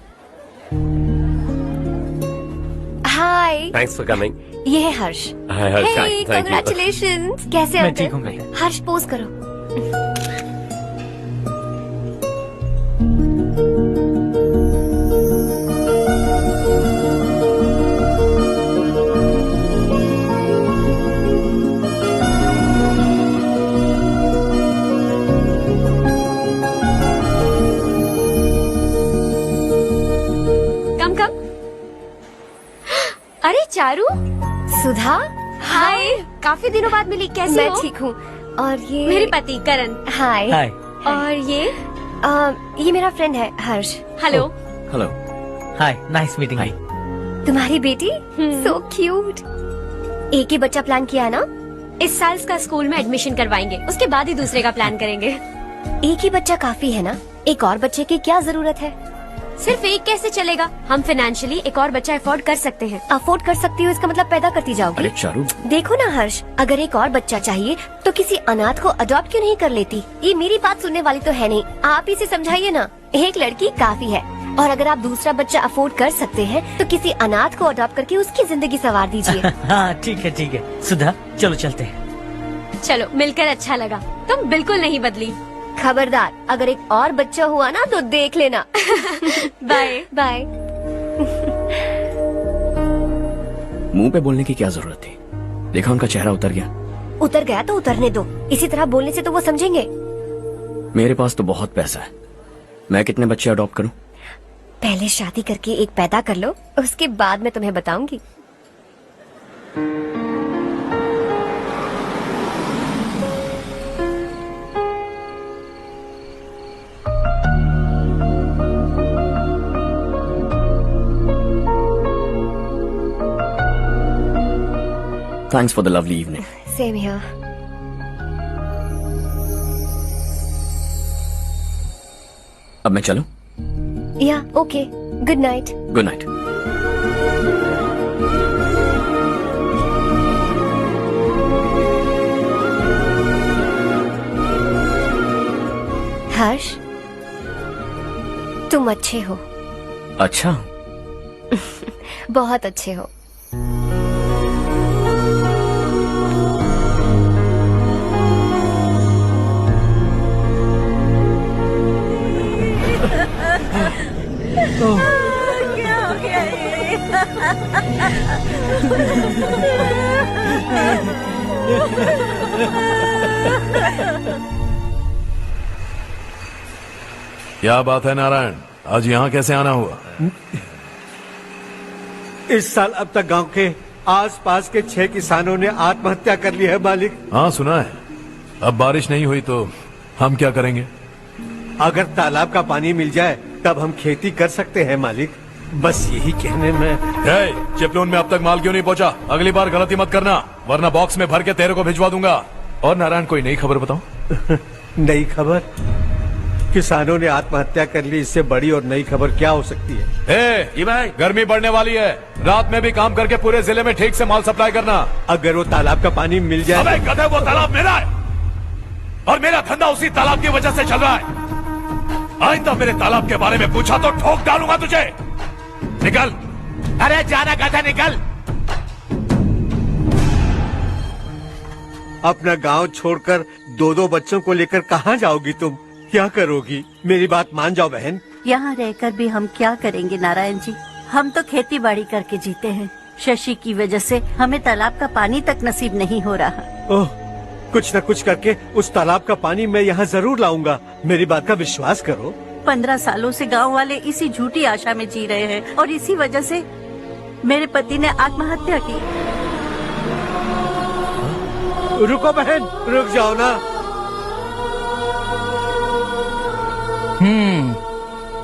हाय, थैंक्स फॉर कमिंग। ये है हर्ष। हाय हर्ष, हे, थैंक यू। कांग्रेचुलेशंस। कैसे मैं अंकल? ठीक हूँ मैं। हर्ष पोज करो। कम कम। अरे चारू। सुधा। हाय, काफी दिनों बाद मिली, कैसी मैं हो? ठीक हूँ। और ये मेरे पति करण। हाय। हाय। और ये मेरा फ्रेंड है Harsh. Hello. Hello. Hi, nice meeting you. तुम्हारी बेटी सो क्यूट। एक ही बच्चा प्लान किया है ना? इस साल इसका स्कूल में एडमिशन करवाएंगे, उसके बाद ही दूसरे का प्लान करेंगे। एक ही बच्चा काफी है ना? एक और बच्चे की क्या जरूरत है? सिर्फ एक कैसे चलेगा? हम फाइनेंशियली एक और बच्चा अफोर्ड कर सकते हैं। अफोर्ड कर सकती हो इसका मतलब पैदा करती जाओगी? अरे चारू, देखो ना हर्ष, अगर एक और बच्चा चाहिए तो किसी अनाथ को अडॉप्ट क्यों नहीं कर लेती? ये मेरी बात सुनने वाली तो है नहीं, आप इसे समझाइए ना। एक लड़की काफी है, और अगर आप दूसरा बच्चा अफोर्ड कर सकते हैं तो किसी अनाथ को अडॉप्ट करके उसकी जिंदगी संवार दीजिए। हाँ ठीक है सुधा, चलो चलते हैं। चलो, मिलकर अच्छा लगा। तुम बिल्कुल नहीं बदली। खबरदार, अगर एक और बच्चा हुआ ना तो देख लेना। Bye bye. मुंह पे बोलने की क्या जरूरत थी? देखा उनका चेहरा उतर गया। उतर गया तो उतरने दो, इसी तरह बोलने से तो वो समझेंगे। मेरे पास तो बहुत पैसा है, मैं कितने बच्चे अडॉप्ट करूं? पहले शादी करके एक पैदा कर लो, उसके बाद मैं तुम्हें बताऊंगी। Thanks for the lovely evening. Same here. अब मैं चलूं? Yeah, okay. Good night. Good night. Harsh, तुम अच्छे हो। अच्छा। बहुत अच्छे हो। क्या हो गया क्या बात है नारायण, आज यहाँ कैसे आना हुआ? इस साल अब तक गांव के आसपास के 6 किसानों ने आत्महत्या कर ली है मालिक। हाँ सुना है। अब बारिश नहीं हुई तो हम क्या करेंगे? अगर तालाब का पानी मिल जाए तब हम खेती कर सकते हैं मालिक। बस यही कहने में। चिपलून में अब तक माल क्यों नहीं पहुंचा? अगली बार गलती मत करना, वरना बॉक्स में भर के तेरे को भिजवा दूंगा। और नारायण, कोई नई खबर बताओ। नई खबर? किसानों ने आत्महत्या कर ली, इससे बड़ी और नई खबर क्या हो सकती है? ये भाई, गर्मी बढ़ने वाली है, रात में भी काम करके पूरे जिले में ठीक से माल सप्लाई करना। अगर वो तालाब का पानी मिल जाए। अबे गधे, वो तालाब मेरा है और मेरा धंधा उसी तालाब की वजह से चल रहा है। आइंदा मेरे तालाब के बारे में पूछा तो ठोक डालूंगा तुझे। निकल। अरे जाना गधा, निकल। अपना गांव छोड़कर 2-2 बच्चों को लेकर कहाँ जाओगी तुम? क्या करोगी? मेरी बात मान जाओ बहन। यहाँ रहकर भी हम क्या करेंगे नारायण जी? हम तो खेती बाड़ी करके जीते हैं। शशि की वजह से हमें तालाब का पानी तक नसीब नहीं हो रहा। ओह, कुछ न कुछ करके उस तालाब का पानी मैं यहाँ जरूर लाऊंगा। मेरी बात का विश्वास करो। 15 सालों से गांव वाले इसी झूठी आशा में जी रहे हैं और इसी वजह से मेरे पति ने आत्महत्या की। रुको बहन, रुक जाओ ना।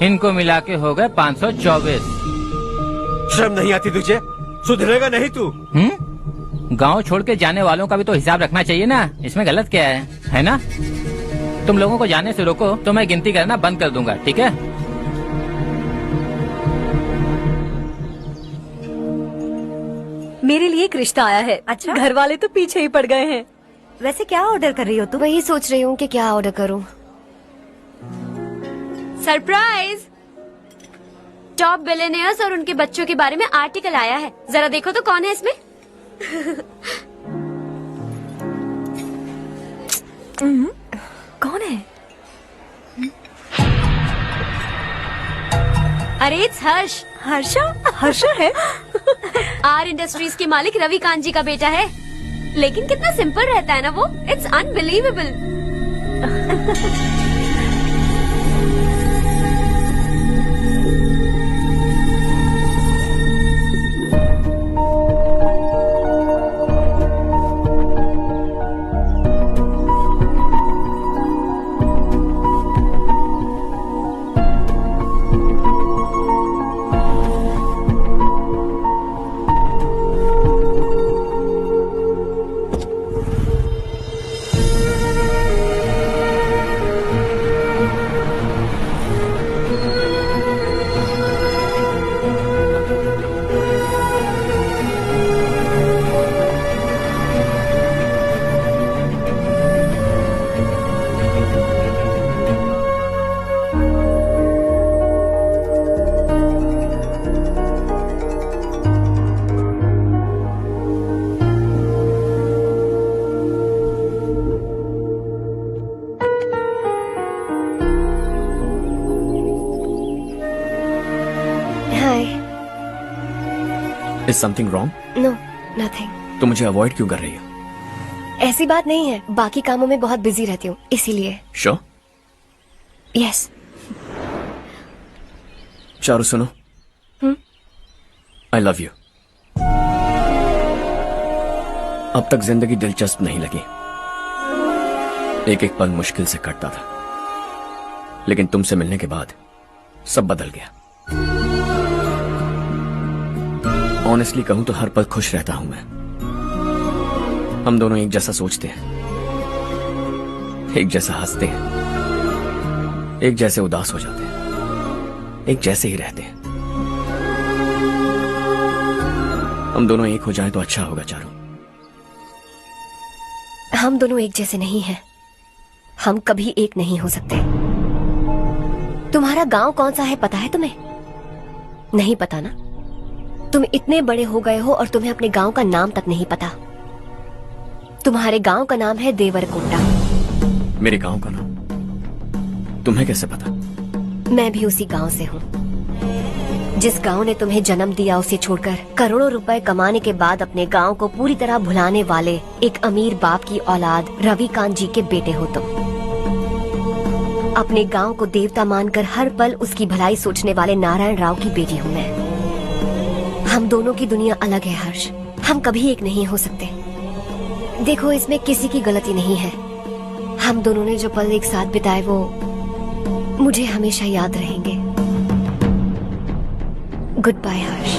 इनको मिला के हो गए 524। शर्म नहीं आती तुझे? सुधरेगा नहीं तू? गांव छोड़ के जाने वालों का भी तो हिसाब रखना चाहिए ना। इसमें गलत क्या है ना? तुम लोगों को जाने से रोको तो मैं गिनती करना बंद कर दूंगा, ठीक है? मेरे लिए एक रिश्ता आया है। अच्छा? घर वाले तो पीछे ही पड़ गए हैं। वैसे क्या ऑर्डर कर रही हो तुम? वही सोच रही हूँ कि क्या ऑर्डर करूँ। सरप्राइज! टॉप बिलियनियर्स और उनके बच्चों के बारे में आर्टिकल आया है। जरा देखो तो कौन है इसमें। कौन है? अरे इट्स हर्ष। हर्षा है? आर इंडस्ट्रीज के मालिक रवि कांत जी का बेटा है। लेकिन कितना सिंपल रहता है ना वो। It's unbelievable. Is something wrong? No nothing. तो मुझे अवॉइड क्यों कर रही हो? ऐसी बात नहीं है, बाकी कामों में बहुत बिजी रहती हूँ इसीलिए। Sure? यस। चारू सुनो। I love you. अब तक जिंदगी दिलचस्प नहीं लगी। एक एक पल मुश्किल से कटता था, लेकिन तुमसे मिलने के बाद सब बदल गया। ऑनेस्टली कहूं तो हर पल खुश रहता हूं मैं। हम दोनों एक जैसा सोचते हैं, एक जैसा हंसते हैं, एक जैसे उदास हो जाते हैं, एक जैसे ही रहते हैं। हम दोनों एक हो जाएं तो अच्छा होगा चारू। हम दोनों एक जैसे नहीं हैं। हम कभी एक नहीं हो सकते। तुम्हारा गांव कौन सा है पता है तुम्हें? नहीं पता ना? तुम इतने बड़े हो गए हो और तुम्हें अपने गांव का नाम तक नहीं पता। तुम्हारे गांव का नाम है देवरकोटा। मेरे गांव का नाम तुम्हें कैसे पता? मैं भी उसी गांव से हूँ। जिस गांव ने तुम्हें जन्म दिया उसे छोड़कर करोड़ों रुपए कमाने के बाद अपने गांव को पूरी तरह भुलाने वाले एक अमीर बाप की औलाद रवि कांत जी के बेटे हो तुम। अपने गांव को देवता मानकर हर पल उसकी भलाई सोचने वाले नारायण राव की बेटी हूँ मैं। हम दोनों की दुनिया अलग है हर्ष। हम कभी एक नहीं हो सकते। देखो इसमें किसी की गलती नहीं है। हम दोनों ने जो पल एक साथ बिताए वो मुझे हमेशा याद रहेंगे। गुड बाय हर्ष।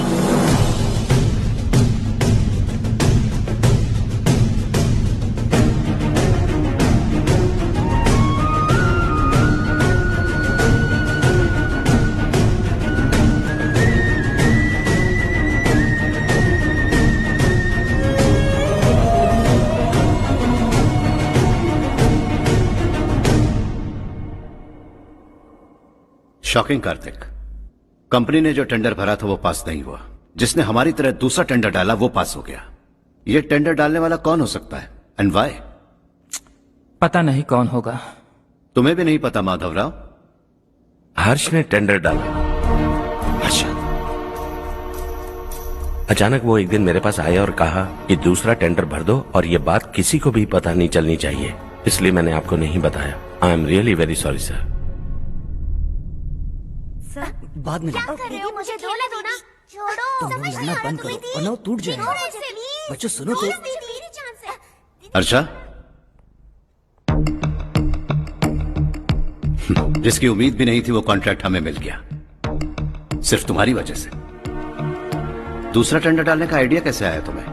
शॉकिंग कार्तिक, कंपनी ने जो टेंडर भरा था वो पास नहीं हुआ। जिसने हमारी तरह दूसरा टेंडर डाला वो पास हो गया। ये टेंडर डालने वाला कौन हो सकता है एंड व्हाई? पता नहीं कौन होगा। तुम्हें भी नहीं पता माधवराव? हर्ष ने टेंडर डाला। अच्छा। अचानक वो एक दिन मेरे पास आया और कहा कि दूसरा टेंडर भर दो और ये बात किसी को भी पता नहीं चलनी चाहिए, इसलिए मैंने आपको नहीं बताया। I am really very sorry sir. बाद में क्या कर रहे हो? मुझे झोला दो ना। छोड़ो। तुम लड़ना बंद करो वरना वो टूट जाएगा। बच्चों सुनो तो। जिसकी उम्मीद भी नहीं थी वो कॉन्ट्रैक्ट हमें मिल गया, सिर्फ तुम्हारी वजह से। दूसरा टेंडर डालने का आइडिया कैसे आया तुम्हें?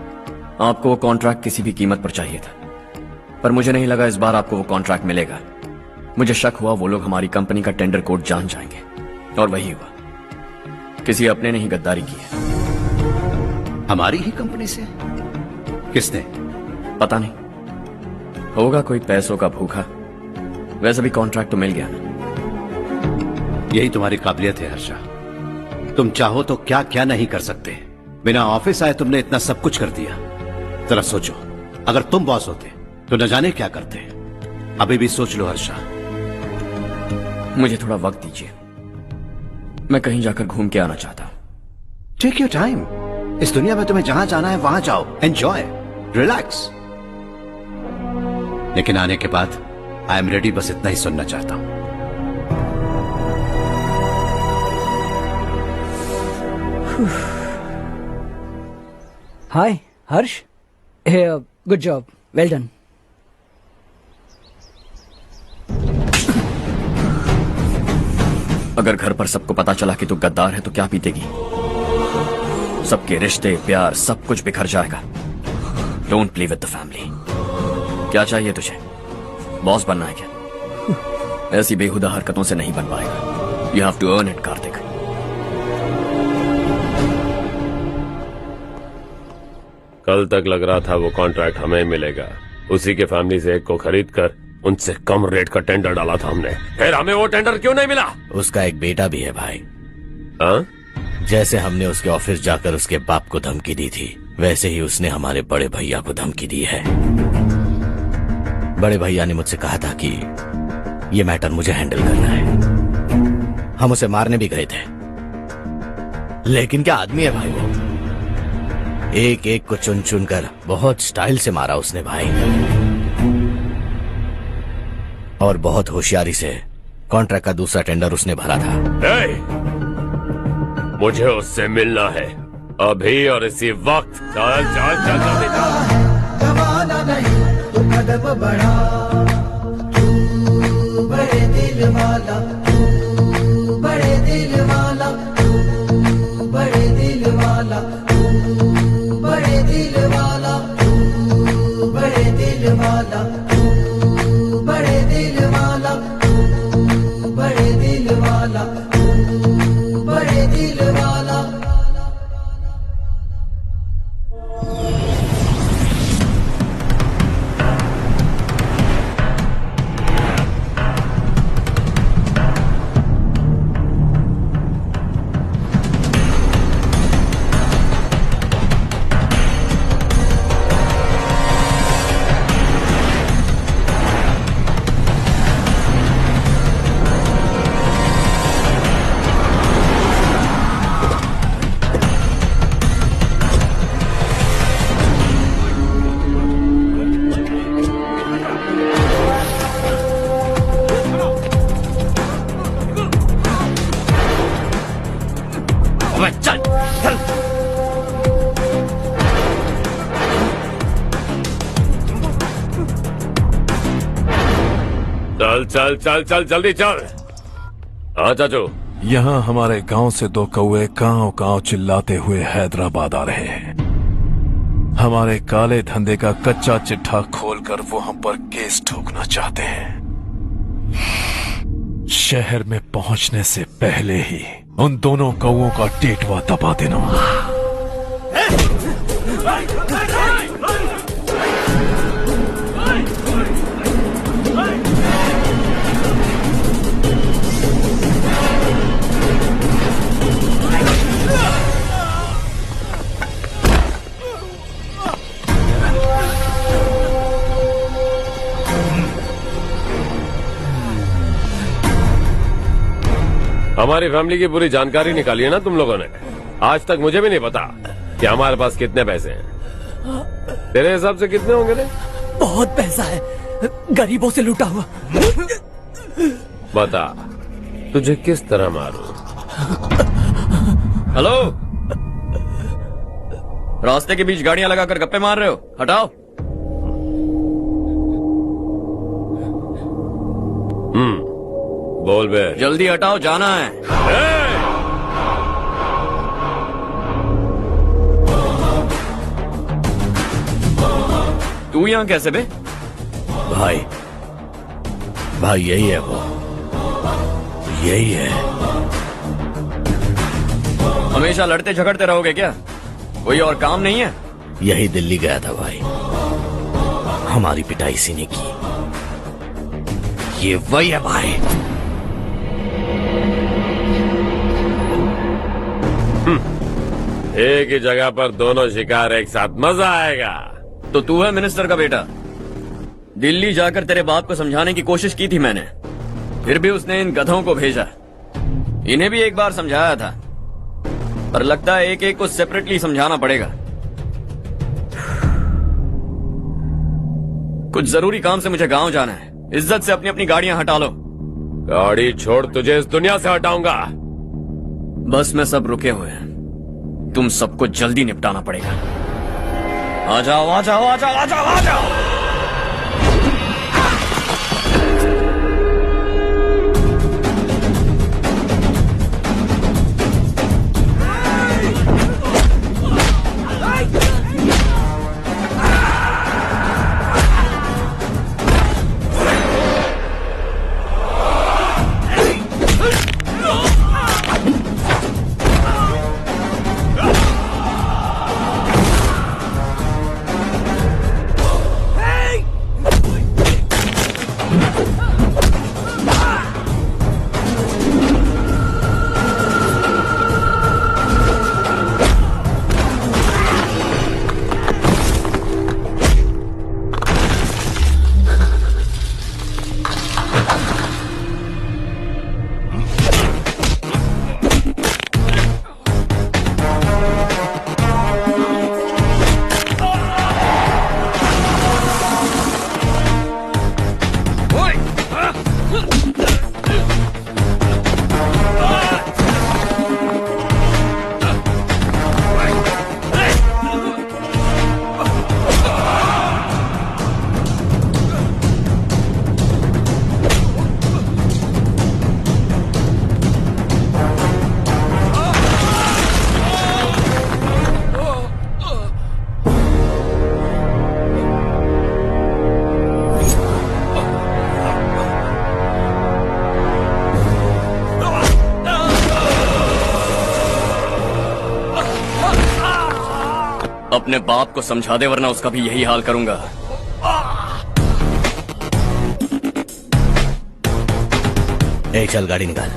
आपको वो कॉन्ट्रैक्ट किसी भी कीमत पर चाहिए था, पर मुझे नहीं लगा इस बार आपको वो कॉन्ट्रैक्ट मिलेगा। मुझे शक हुआ वो लोग हमारी कंपनी का टेंडर कोड जान जाएंगे, और वही हुआ। किसी अपने ने ही गद्दारी की है। हमारी ही कंपनी से? किसने? पता नहीं, होगा कोई पैसों का भूखा। वैसे भी कॉन्ट्रैक्ट तो मिल गया ना। यही तुम्हारी काबिलियत है हर्षा, तुम चाहो तो क्या क्या नहीं कर सकते। बिना ऑफिस आए तुमने इतना सब कुछ कर दिया। जरा सोचो, अगर तुम बॉस होते तो न जाने क्या करते। अभी भी सोच लो हर्षा। मुझे थोड़ा वक्त दीजिए, मैं कहीं जाकर घूम के आना चाहता हूं। Take your time. इस दुनिया में तुम्हें जहां जाना है वहां जाओ, एंजॉय, रिलैक्स। लेकिन आने के बाद आई एम रेडी, बस इतना ही सुनना चाहता हूं। हाय हर्ष, गुड जॉब, वेल डन। अगर घर पर सबको पता चला कि तू गद्दार है तो क्या पीतेगी? सबके रिश्ते, प्यार, सब कुछ बिखर जाएगा। Don't play with the family. क्या चाहिए तुझे? बॉस बनना है क्या? ऐसी बेहुदा हरकतों से नहीं बन पाएगा। You have to earn it Kartik. कल तक लग रहा था वो कॉन्ट्रैक्ट हमें मिलेगा, उसी के फैमिली से एक को खरीद कर उनसे कम रेट का टेंडर डाला था हमने। फिर हमें वो टेंडर क्यों नहीं मिला? उसका एक बेटा भी है भाई। हाँ? जैसे हमने उसके ऑफिस जाकर उसके बाप को धमकी दी थी, वैसे ही उसने हमारे बड़े भैया को धमकी दी है। बड़े भैया ने मुझसे कहा था कि ये मैटर मुझे हैंडल करना है। हम उसे मारने भी गए थे, लेकिन क्या आदमी है भाई वो। एक एक को चुन चुन कर बहुत स्टाइल से मारा उसने भाई, और बहुत होशियारी से कॉन्ट्रैक्ट का दूसरा टेंडर उसने भरा था। मुझे उससे मिलना है अभी और इसी वक्त। चल चल चल जल्दी चल। जमाना नहीं तो कदम बढ़ा, तू बड़े दिल वाला, तू बड़े दिल वाला, तू बड़े दिल वाला, तू बड़े दिल वाला, तू बड़े दिल वाला, तू बड़े दिल वाला, तू बड़े दिल वाला, तू बड़े दिल वाला। चल चल चल चल चल चल जल्दी चल। हाँ चाचू, यहाँ हमारे गांव से दो कौवे कांव कांव चिल्लाते हुए हैदराबाद आ रहे हैं। हमारे काले धंधे का कच्चा चिट्ठा खोलकर वो हम पर केस ठोकना चाहते हैं। शहर में पहुंचने से पहले ही उन दोनों कौवों का टेटवा दबा देना। हमारी फैमिली की पूरी जानकारी निकाली है ना तुम लोगों ने। आज तक मुझे भी नहीं पता कि हमारे पास कितने पैसे हैं। तेरे हिसाब से कितने होंगे रे? बहुत पैसा है, गरीबों से लूटा हुआ। बता, तुझे किस तरह मारूं? हेलो, रास्ते के बीच गाड़ियां लगाकर गप्पे मार रहे हो? हटाओ। बोल बे। जल्दी हटाओ, जाना है। तू यहाँ कैसे बे? भाई भाई यही है वो, यही है। हमेशा लड़ते झगड़ते रहोगे क्या? कोई और काम नहीं है? यही दिल्ली गया था भाई, हमारी पिटाई इसी ने की। ये वही है भाई। एक ही जगह पर दोनों शिकार एक साथ, मजा आएगा। तो तू है मिनिस्टर का बेटा? दिल्ली जाकर तेरे बाप को समझाने की कोशिश की थी मैंने, फिर भी उसने इन गधों को भेजा। इन्हें भी एक बार समझाया था, पर लगता है एक एक को सेपरेटली समझाना पड़ेगा। कुछ जरूरी काम से मुझे गांव जाना है। इज्जत से अपनी अपनी गाड़ियां हटा लो। गाड़ी छोड़, तुझे इस दुनिया से हटाऊंगा। बस में सब रुके हुए हैं, तुम सबको जल्दी निपटाना पड़ेगा। आ जाओ आ जाओ आ जाओ आ जाओ आ जाओ। अपने बाप को समझा दे, वरना उसका भी यही हाल करूंगा। एक चल गाड़ी निकाल।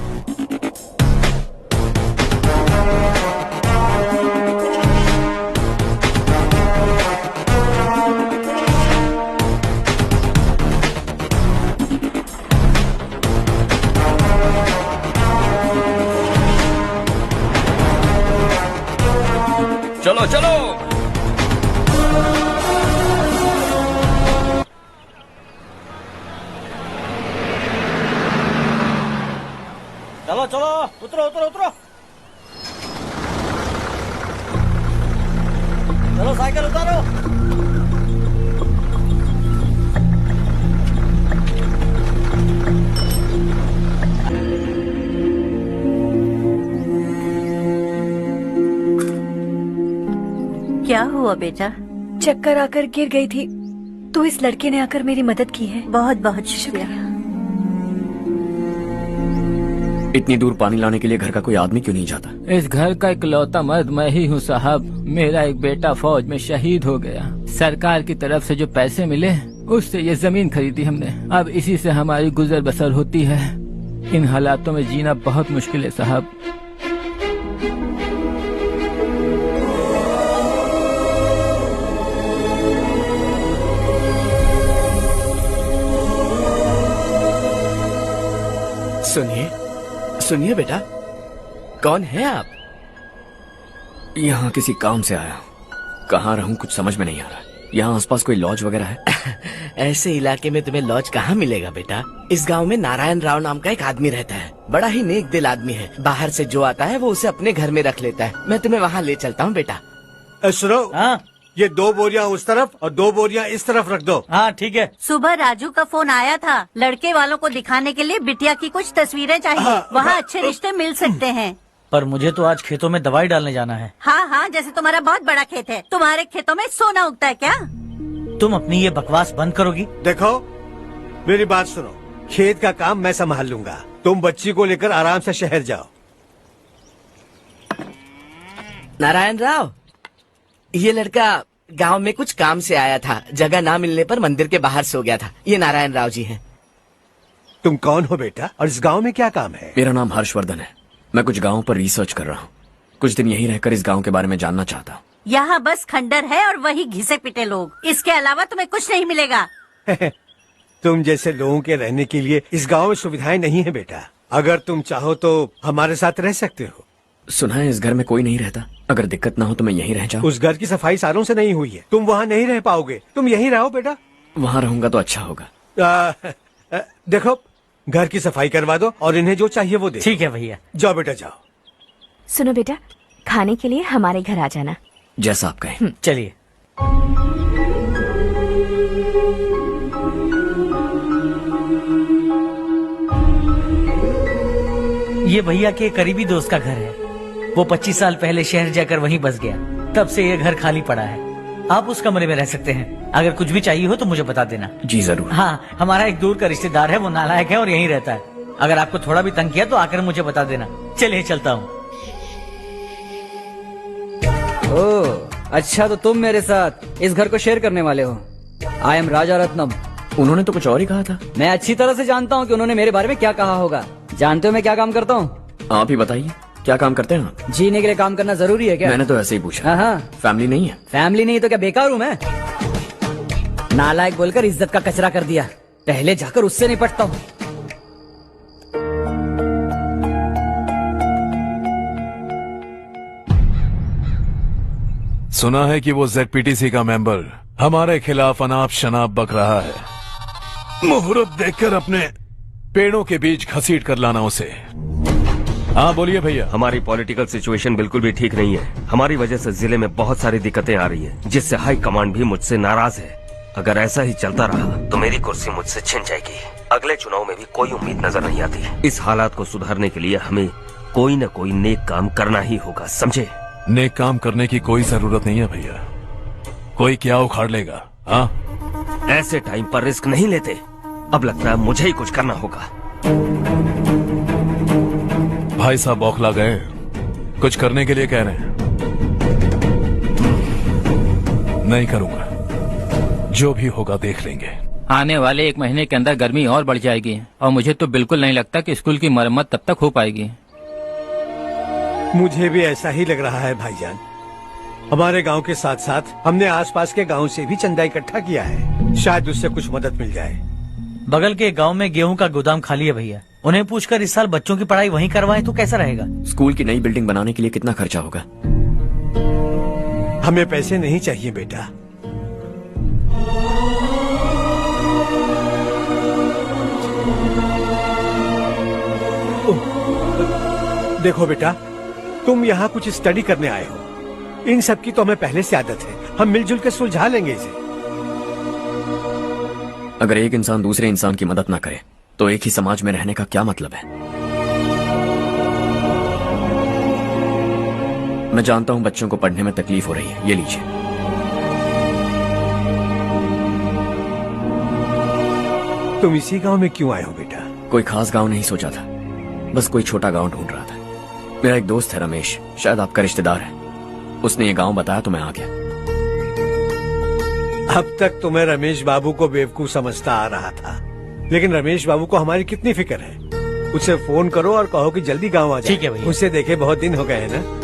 चलो चलो। चलो चलो, उतरो उतरो उतरो। चलो साइकिल उतारो। क्या हुआ बेटा? चक्कर आकर गिर गई थी, तो इस लड़के ने आकर मेरी मदद की है। बहुत बहुत शुक्रिया। इतनी दूर पानी लाने के लिए घर का कोई आदमी क्यों नहीं जाता? इस घर का इकलौता मर्द मैं ही हूँ साहब। मेरा एक बेटा फौज में शहीद हो गया। सरकार की तरफ से जो पैसे मिले उससे ये जमीन खरीदी हमने। अब इसी से हमारी गुजर बसर होती है। इन हालातों में जीना बहुत मुश्किल है साहब। सुनिए सुनिए बेटा, कौन है आप? यहाँ किसी काम से आया हूँ। कहाँ रहूँ कुछ समझ में नहीं आ रहा। यहाँ आसपास कोई लॉज वगैरह है? ऐसे इलाके में तुम्हें लॉज कहाँ मिलेगा बेटा। इस गांव में नारायण राव नाम का एक आदमी रहता है। बड़ा ही नेक दिल आदमी है। बाहर से जो आता है वो उसे अपने घर में रख लेता है। मैं तुम्हें वहाँ ले चलता हूँ बेटा। सुनो, ये 2 बोरियां उस तरफ और 2 बोरियां इस तरफ रख दो। हाँ ठीक है। सुबह राजू का फोन आया था, लड़के वालों को दिखाने के लिए बिटिया की कुछ तस्वीरें चाहिए। वहाँ अच्छे रिश्ते मिल सकते हैं। पर मुझे तो आज खेतों में दवाई डालने जाना है। हाँ हाँ, जैसे तुम्हारा बहुत बड़ा खेत है, तुम्हारे खेतों में सोना उगता है क्या? तुम अपनी ये बकवास बंद करोगी? देखो मेरी बात सुनो, खेत का काम मैं संभाल लूंगा, तुम बच्ची को लेकर आराम से शहर जाओ। नारायण राव, ये लड़का गांव में कुछ काम से आया था, जगह ना मिलने पर मंदिर के बाहर सो गया था। ये नारायण राव जी हैं। तुम कौन हो बेटा और इस गांव में क्या काम है? मेरा नाम हर्षवर्धन है। मैं कुछ गाँव पर रिसर्च कर रहा हूँ। कुछ दिन यहीं रहकर इस गांव के बारे में जानना चाहता हूँ। यहाँ बस खंडर है और वही घिसे पिटे लोग, इसके अलावा तुम्हें कुछ नहीं मिलेगा। तुम जैसे लोगों के रहने के लिए इस गांव में सुविधाएं नहीं है बेटा। अगर तुम चाहो तो हमारे साथ रह सकते हो। सुना है इस घर में कोई नहीं रहता, अगर दिक्कत ना हो तो मैं यहीं रह जाऊँ। उस घर की सफाई सालों से नहीं हुई है, तुम वहाँ नहीं रह पाओगे, तुम यहीं रहो बेटा। वहाँ रहूंगा तो अच्छा होगा। देखो घर की सफाई करवा दो और इन्हें जो चाहिए वो दे। ठीक है भैया। जाओ बेटा जाओ। सुनो बेटा, खाने के लिए हमारे घर आ जाना। जैसा आप कहें। चलिए। ये भैया के करीबी दोस्त का घर है। वो 25 साल पहले शहर जाकर वहीं बस गया, तब से ये घर खाली पड़ा है। आप उस कमरे में रह सकते हैं। अगर कुछ भी चाहिए हो तो मुझे बता देना। जी जरूर। हाँ, हमारा एक दूर का रिश्तेदार है, वो नालायक है और यहीं रहता है। अगर आपको थोड़ा भी तंग किया तो आकर मुझे बता देना। चलिए चलता हूँ। ओह अच्छा, तो तुम मेरे साथ इस घर को शेयर करने वाले हो। आई एम राजा रत्नम। उन्होंने तो कुछ और ही कहा था। मैं अच्छी तरह से जानता हूँ कि उन्होंने मेरे बारे में क्या कहा होगा। जानते हो मैं क्या काम करता हूँ? आप ही बताइए, क्या काम करते हैं आप? जीने के लिए काम करना जरूरी है क्या? मैंने तो ऐसे ही पूछा। हाँ। फैमिली नहीं है? फैमिली नहीं तो क्या बेकार हूँ मैं? नालायक बोलकर इज्जत का कचरा कर दिया। पहले जाकर उससे निपटता हूँ। सुना है कि वो ZPTC का मेंबर हमारे खिलाफ अनाप शनाप बक रहा है। मुहूर्त देखकर अपने पेड़ों के बीच घसीट कर लाना उसे। हाँ बोलिए भैया। हमारी पॉलिटिकल सिचुएशन बिल्कुल भी ठीक नहीं है। हमारी वजह से जिले में बहुत सारी दिक्कतें आ रही हैं, जिससे हाई कमांड भी मुझसे नाराज है। अगर ऐसा ही चलता रहा तो मेरी कुर्सी मुझसे छिन जाएगी। अगले चुनाव में भी कोई उम्मीद नजर नहीं आती। इस हालात को सुधारने के लिए हमें कोई न कोई नेक काम करना ही होगा, समझे? नेक काम करने की कोई जरूरत नहीं है भैया। कोई क्या उखाड़ लेगा? हाँ, ऐसे टाइम पर रिस्क नहीं लेते। अब लगता है मुझे ही कुछ करना होगा। भाई साहब बौखला गए, कुछ करने के लिए कह रहे हैं। नहीं करूंगा, जो भी होगा देख लेंगे। आने वाले 1 महीने के अंदर गर्मी और बढ़ जाएगी और मुझे तो बिल्कुल नहीं लगता कि स्कूल की मरम्मत तब तक हो पाएगी। मुझे भी ऐसा ही लग रहा है भाईजान। हमारे गांव के साथ साथ हमने आसपास के गांव से भी चंदा इकट्ठा किया है, शायद उससे कुछ मदद मिल जाए। बगल के गांव में गेहूं का गोदाम खाली है भैया। उन्हें पूछकर इस साल बच्चों की पढ़ाई वहीं करवाएं तो कैसा रहेगा? स्कूल की नई बिल्डिंग बनाने के लिए कितना खर्चा होगा? हमें पैसे नहीं चाहिए बेटा। देखो बेटा, तुम यहाँ कुछ स्टडी करने आए हो। इन सब की तो हमें पहले से आदत है, हम मिलजुल के सुलझा लेंगे इसे। अगर एक इंसान दूसरे इंसान की मदद ना करे तो एक ही समाज में रहने का क्या मतलब है? मैं जानता हूं बच्चों को पढ़ने में तकलीफ हो रही है, ये लीजिए। तुम इसी गांव में क्यों आए हो बेटा? कोई खास गांव नहीं सोचा था, बस कोई छोटा गांव ढूंढ रहा था। मेरा एक दोस्त है रमेश, शायद आपका रिश्तेदार है। उसने ये गांव बताया तो मैं आ गया। अब तक तो मैं रमेश बाबू को बेवकूफ समझता आ रहा था, लेकिन रमेश बाबू को हमारी कितनी फिक्र है। उसे फोन करो और कहो कि जल्दी गांव आ जाए। ठीक है भैया। उसे देखे बहुत दिन हो गए हैं ना।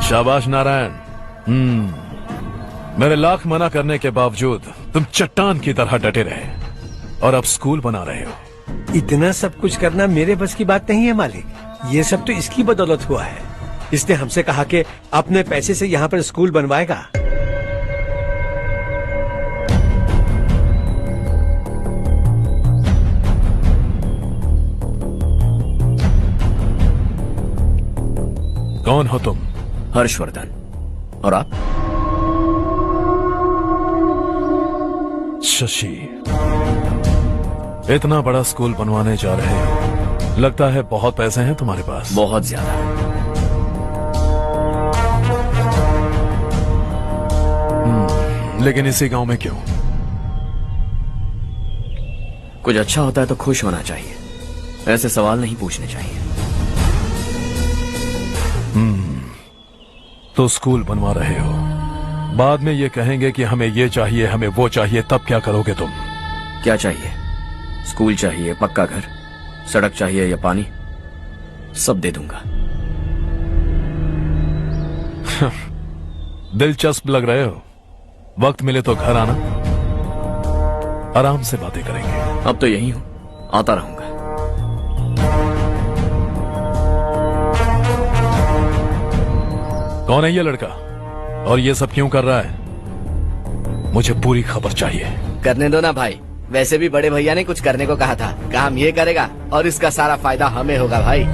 शाबाश नारायण। मेरे लाख मना करने के बावजूद तुम चट्टान की तरह डटे रहे और अब स्कूल बना रहे हो। इतना सब कुछ करना मेरे बस की बात नहीं है मालिक। ये सब तो इसकी बदौलत हुआ है। इसने हमसे कहा कि अपने पैसे से यहाँ पर स्कूल बनवाएगा। कौन हो तुम? हर्षवर्धन। और आप? शशि। इतना बड़ा स्कूल बनवाने जा रहे हो, लगता है बहुत पैसे हैं तुम्हारे पास। बहुत ज्यादा। लेकिन इसी गांव में क्यों? कुछ अच्छा होता है तो खुश होना चाहिए, ऐसे सवाल नहीं पूछने चाहिए। तो स्कूल बनवा रहे हो, बाद में ये कहेंगे कि हमें ये चाहिए, हमें वो चाहिए, तब क्या करोगे तुम? क्या चाहिए? स्कूल चाहिए, पक्का घर, सड़क चाहिए या पानी, सब दे दूंगा। दिलचस्प लग रहे हो। वक्त मिले तो घर आना, आराम से बातें करेंगे। अब तो यही हूं, आता रहूंगा। कौन है ये लड़का और ये सब क्यों कर रहा है? मुझे पूरी खबर चाहिए। करने दो ना भाई, वैसे भी बड़े भैया ने कुछ करने को कहा था, काम ये करेगा और इसका सारा फायदा हमें होगा भाई।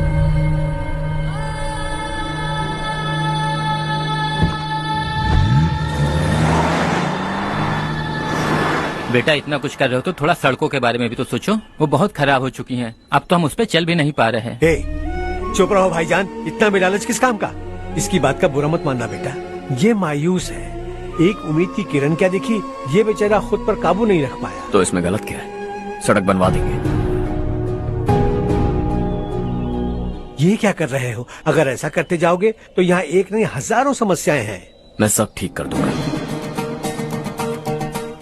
बेटा इतना कुछ कर रहे हो तो थोड़ा सड़कों के बारे में भी तो सोचो, वो बहुत खराब हो चुकी हैं। अब तो हम उस पर चल भी नहीं पा रहे हैं। चुप रहो भाईजान, इतना बेलालच किस काम का? इसकी बात का बुरा मत मानना बेटा, ये मायूस है। एक उम्मीद की किरण क्या देखी, ये बेचारा खुद पर काबू नहीं रख पाया। तो इसमें गलत क्या है? सड़क बनवा देंगे। ये क्या कर रहे हो? अगर ऐसा करते जाओगे तो यहाँ एक नहीं हजारों समस्याएं हैं। मैं सब ठीक कर दूंगा।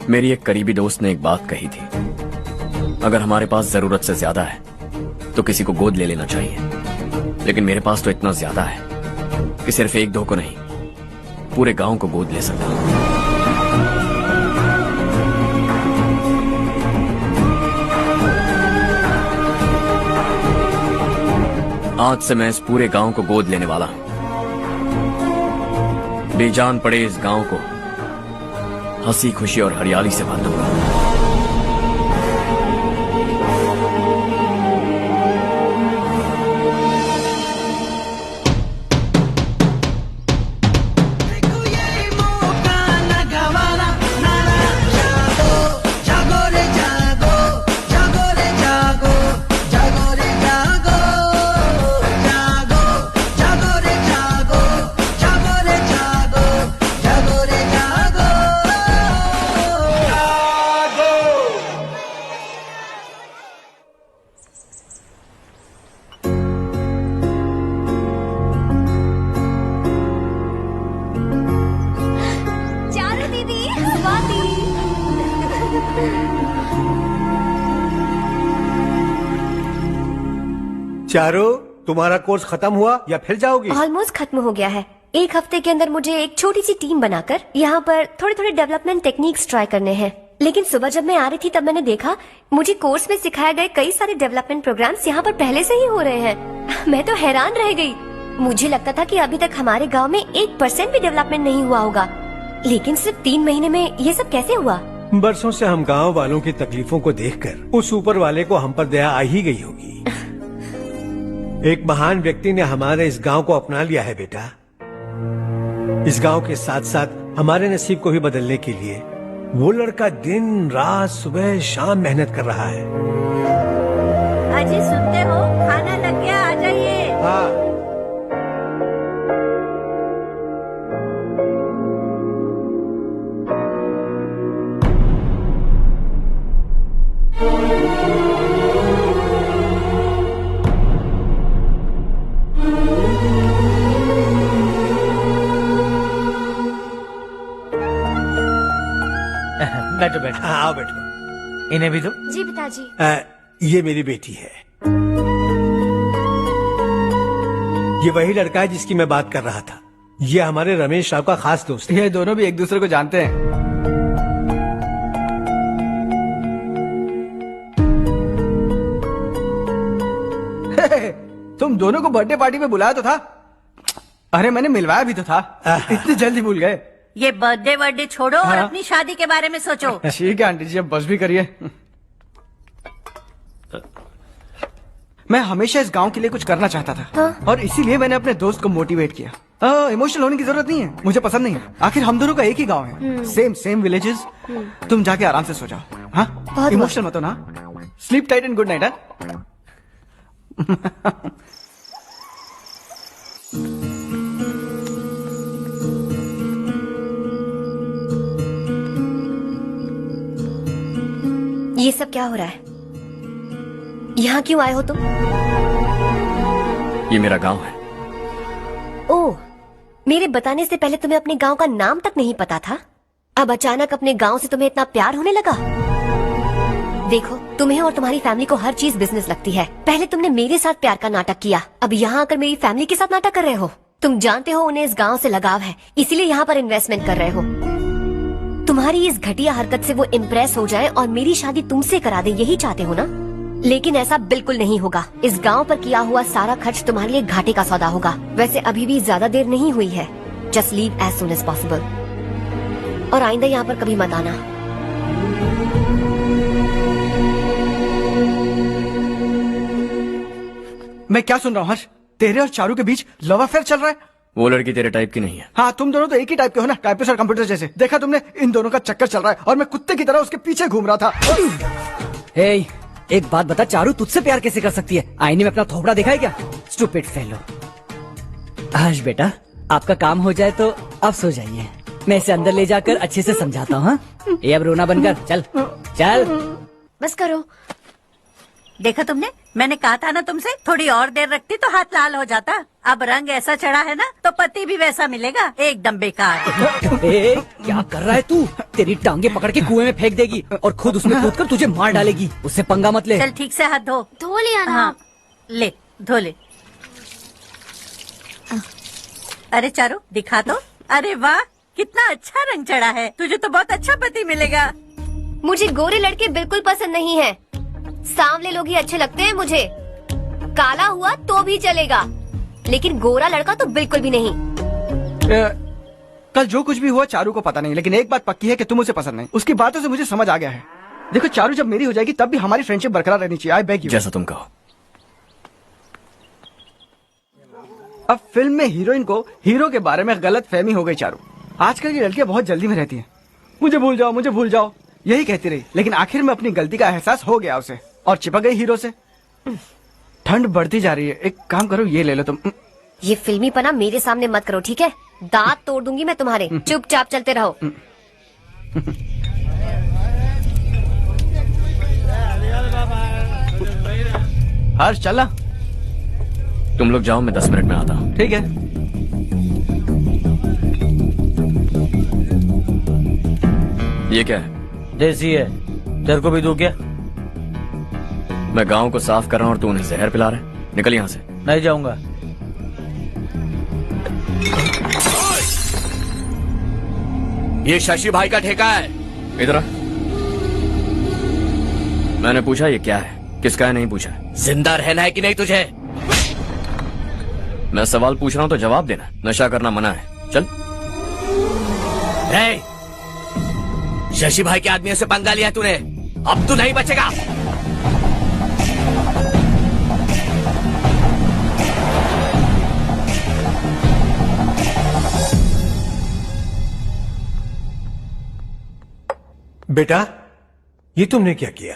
मेरी एक करीबी दोस्त ने एक बात कही थी, अगर हमारे पास जरूरत से ज्यादा है तो किसी को गोद ले लेना चाहिए, लेकिन मेरे पास तो इतना ज्यादा है कि सिर्फ एक दो को नहीं, पूरे गांव को गोद ले सकता हूं। आज से मैं इस पूरे गांव को गोद लेने वाला हूं। बेजान पड़े इस गांव को हंसी खुशी और हरियाली से भर दूंगा। चारो, तुम्हारा कोर्स खत्म हुआ या फिर जाओगी? ऑलमोस्ट खत्म हो गया है। एक हफ्ते के अंदर मुझे एक छोटी सी टीम बनाकर यहाँ पर थोड़े थोड़े डेवलपमेंट टेक्निक्स ट्राई करने हैं। लेकिन सुबह जब मैं आ रही थी तब मैंने देखा मुझे कोर्स में सिखाए गए कई सारे डेवलपमेंट प्रोग्राम्स यहाँ पर पहले से ही हो रहे हैं। मैं तो हैरान रह गई। मुझे लगता था कि अभी तक हमारे गाँव में 1% भी डेवलपमेंट नहीं हुआ होगा, लेकिन सिर्फ 3 महीने में ये सब कैसे हुआ? बरसों से हम गांव वालों की तकलीफों को देखकर उस ऊपर वाले को हम पर दया आ ही गई होगी। एक महान व्यक्ति ने हमारे इस गांव को अपना लिया है बेटा। इस गांव के साथ साथ हमारे नसीब को भी बदलने के लिए वो लड़का दिन रात सुबह शाम मेहनत कर रहा है। अजी सुनते हो, खाना लग गया, आ जाइए। हाँ। बैठो बैठो। हाँ, आओ बैठो। इन्हें भी दो। जी पिताजी। ये मेरी बेटी है। ये वही लड़का है जिसकी मैं बात कर रहा था। ये हमारे रमेश राव का खास दोस्त है। ये दोनों भी एक दूसरे को जानते हैं। तुम दोनों को बर्थडे पार्टी में बुलाया तो था, अरे मैंने मिलवाया भी तो था, इतनी जल्दी भूल गए। ये बर्थडे वर्डे छोड़ो और हाँ। अपनी शादी के बारे में सोचो। ठीक है आंटी जी, अब बस भी करिए। मैं हमेशा इस गांव के लिए कुछ करना चाहता था। हाँ। और इसीलिए मैंने अपने दोस्त को मोटिवेट किया। इमोशनल होने की जरूरत नहीं है, मुझे पसंद नहीं है। आखिर हम दोनों का एक ही गांव है, सेम विलेजेस। तुम जाके आराम से सो जाओ। हाँ, इमोशनल मत हो ना। Sleep tight and good night. ये सब क्या हो रहा है? यहाँ क्यों आए हो तुम? ये मेरा गांव है। ओह, मेरे बताने से पहले तुम्हें अपने गांव का नाम तक नहीं पता था? अब अचानक अपने गांव से तुम्हें इतना प्यार होने लगा? देखो, तुम्हें और तुम्हारी फैमिली को हर चीज बिजनेस लगती है। पहले तुमने मेरे साथ प्यार का नाटक किया, अब यहाँ आकर मेरी फैमिली के साथ नाटक कर रहे हो। तुम जानते हो उन्हें इस गांव से लगाव है, इसीलिए यहाँ पर इन्वेस्टमेंट कर रहे हो। तुम्हारी इस घटिया हरकत से वो इम्प्रेस हो जाए और मेरी शादी तुमसे करा दे, यही चाहते हो ना? लेकिन ऐसा बिल्कुल नहीं होगा। इस गांव पर किया हुआ सारा खर्च तुम्हारे लिए घाटे का सौदा होगा। वैसे अभी भी ज्यादा देर नहीं हुई है। Just leave as soon as possible. और आइंदा यहाँ पर कभी मत आना। मैं क्या सुन रहा हूँ हर्ष? तेरे और चारू के बीच लव अफेयर चल रहा है? वो लड़की तेरे टाइप की नहीं है। हाँ, तुम दोनों तो एक ही टाइप के हो ना, टाइपिस्ट और कंप्यूटर जैसे। देखा तुमने, इन दोनों का चक्कर चल रहा है और मैं कुत्ते की तरह उसके पीछे घूम रहा था। हे, एक बात बता, चारू तुझसे प्यार कैसे कर सकती है? आईने में अपना थोबड़ा देखा है क्या? Stupid fellow. हर्ष बेटा, आपका काम हो जाए तो आप सो जाइए। मैं इसे अंदर ले जाकर अच्छे से समझाता हूँ। ये अब रोना बनकर चल चल। बस करो। देखा तुमने, मैंने कहा था ना तुमसे, थोड़ी और देर रखती तो हाथ लाल हो जाता। अब रंग ऐसा चढ़ा है ना तो पति भी वैसा मिलेगा, एकदम बेकार। ए, क्या कर रहा है तू? तेरी टांगे पकड़ के कुएं में फेंक देगी और खुद उसमें कूदकर तुझे मार डालेगी। उससे पंगा मत ले। चल ठीक से हाथ धो। धो लिया ना। हाँ, ले धो ले। अरे चारू दिखा तो। अरे वाह, कितना अच्छा रंग चढ़ा है। तुझे तो बहुत अच्छा पति मिलेगा। मुझे गोरे लड़के बिल्कुल पसंद नहीं है। सांवले लोग ही अच्छे लगते हैं मुझे। काला हुआ तो भी चलेगा, लेकिन गोरा लड़का तो बिल्कुल भी नहीं। कल जो कुछ भी हुआ चारू को पता नहीं, लेकिन एक बात पक्की है कि तुम उसे पसंद नहीं। उसकी बातों से मुझे समझ आ गया है। देखो चारू जब मेरी हो जाएगी तब भी हमारी फ्रेंडशिप बरकरार रहनी चाहिए। I beg you. जैसा तुम कहो। अब फिल्म में हीरोइन को हीरो के बारे में गलत फहमी हो गई चारू। आजकल की लड़कियां बहुत जल्दी में रहती हैं। मुझे भूल जाओ, मुझे भूल जाओ, यही कहती रही। लेकिन आखिर में अपनी गलती का एहसास हो गया उसे और चिपक गई हीरो से। ठंड बढ़ती जा रही है, एक काम करो, ये ले लो तुम। ये फिल्मी पना मेरे सामने मत करो, ठीक है? दांत तोड़ दूंगी मैं तुम्हारे। चुपचाप चलते रहो। हर्ष चला। तुम लोग जाओ, मैं 10 मिनट में आता हूँ। ठीक है। ये क्या है? देसी है, तेरे को भी दूं क्या? मैं गांव को साफ कर रहा हूँ और तू उन्हें जहर पिला रहा है। निकल यहाँ से। नहीं जाऊंगा। ये शशि भाई का ठेका है। इधर आ। मैंने पूछा ये क्या है, किसका है नहीं पूछा। जिंदा रहना है कि नहीं तुझे? मैं सवाल पूछ रहा हूँ तो जवाब देना। नशा करना मना है। चल। शशि भाई के आदमियों से पंगा लिया तूने, अब तू नहीं बचेगा। बेटा, ये तुमने क्या किया?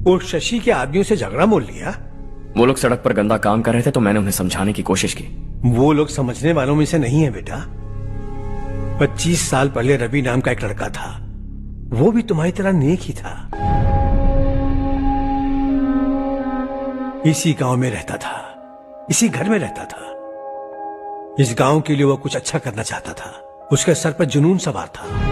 वो शशि के आदमियों से झगड़ा मोल लिया? वो लोग सड़क पर गंदा काम कर रहे थे तो मैंने उन्हें समझाने की कोशिश की। वो लोग समझने वालों में से नहीं है बेटा। 25 साल पहले रवि नाम का एक लड़का था, वो भी तुम्हारी तरह नेक ही था। इसी गांव में रहता था, इसी घर में रहता था। इस गांव के लिए वो कुछ अच्छा करना चाहता था। उसके सर पर जुनून सवार था।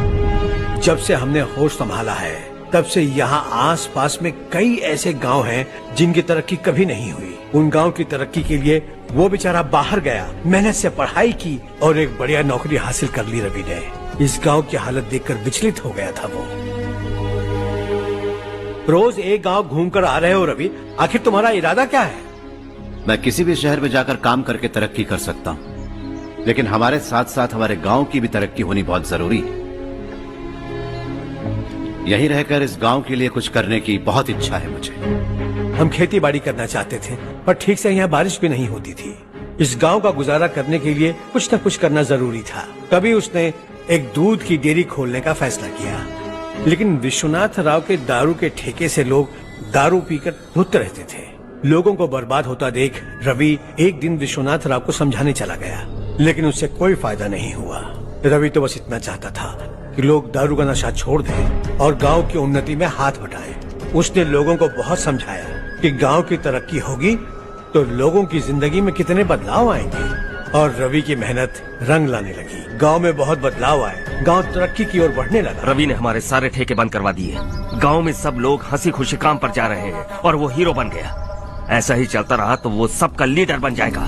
जब से हमने होश संभाला है तब से यहाँ आस पास में कई ऐसे गांव हैं जिनकी तरक्की कभी नहीं हुई। उन गांव की तरक्की के लिए वो बेचारा बाहर गया, मेहनत से पढ़ाई की और एक बढ़िया नौकरी हासिल कर ली रवि ने। इस गांव की हालत देखकर विचलित हो गया था वो। रोज एक गांव घूमकर आ रहे हो रवि, आखिर तुम्हारा इरादा क्या है? मैं किसी भी शहर में जाकर काम करके तरक्की कर सकता हूं, लेकिन हमारे साथ साथ हमारे गांव की भी तरक्की होनी बहुत जरूरी है। यहीं रहकर इस गांव के लिए कुछ करने की बहुत इच्छा है मुझे। हम खेती बाड़ी करना चाहते थे, पर ठीक से यहाँ बारिश भी नहीं होती थी। इस गांव का गुजारा करने के लिए कुछ न कुछ करना जरूरी था। तभी उसने एक दूध की डेयरी खोलने का फैसला किया। लेकिन विश्वनाथ राव के दारू के ठेके से लोग दारू पीकर धुत रहते थे। लोगों को बर्बाद होता देख रवि एक दिन विश्वनाथ राव को समझाने चला गया, लेकिन उससे कोई फायदा नहीं हुआ। रवि तो बस इतना चाहता था कि लोग दारू का नशा छोड़ दें और गांव की उन्नति में हाथ बटाएं। उसने लोगों को बहुत समझाया कि गांव की तरक्की होगी तो लोगों की जिंदगी में कितने बदलाव आएंगे, और रवि की मेहनत रंग लाने लगी। गांव में बहुत बदलाव आए, गांव तरक्की की ओर बढ़ने लगा। रवि ने हमारे सारे ठेके बंद करवा दिए। गांव में सब लोग हंसी खुशी काम पर जा रहे हैं और वो हीरो बन गया। ऐसा ही चलता रहा तो वो सबका लीडर बन जाएगा।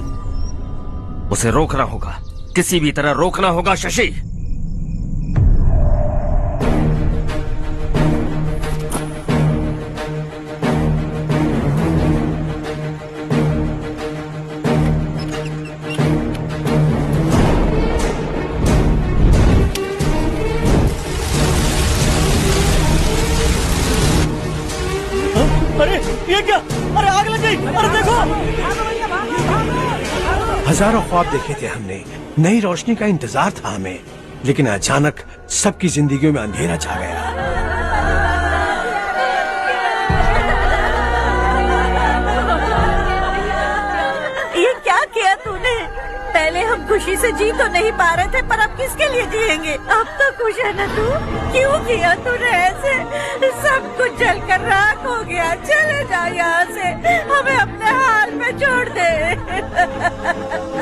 उसे रोकना होगा, किसी भी तरह रोकना होगा शशि। अरे ये क्या? अरे आग लग गई! अरे देखो! हजारों ख्वाब देखे थे हमने, नई रोशनी का इंतजार था हमें, लेकिन अचानक सबकी जिंदगियों में अंधेरा छा गया। ये क्या किया तूने? पहले हम खुशी से जी तो नहीं पा रहे थे, पर अब किसके लिए जिएंगे? अब तो खुश है ना तू? क्यों किया तूने ऐसे? सब कुछ जलकर राख हो गया। चले जा यहाँ से, हमें अपने हाल में छोड़ दे।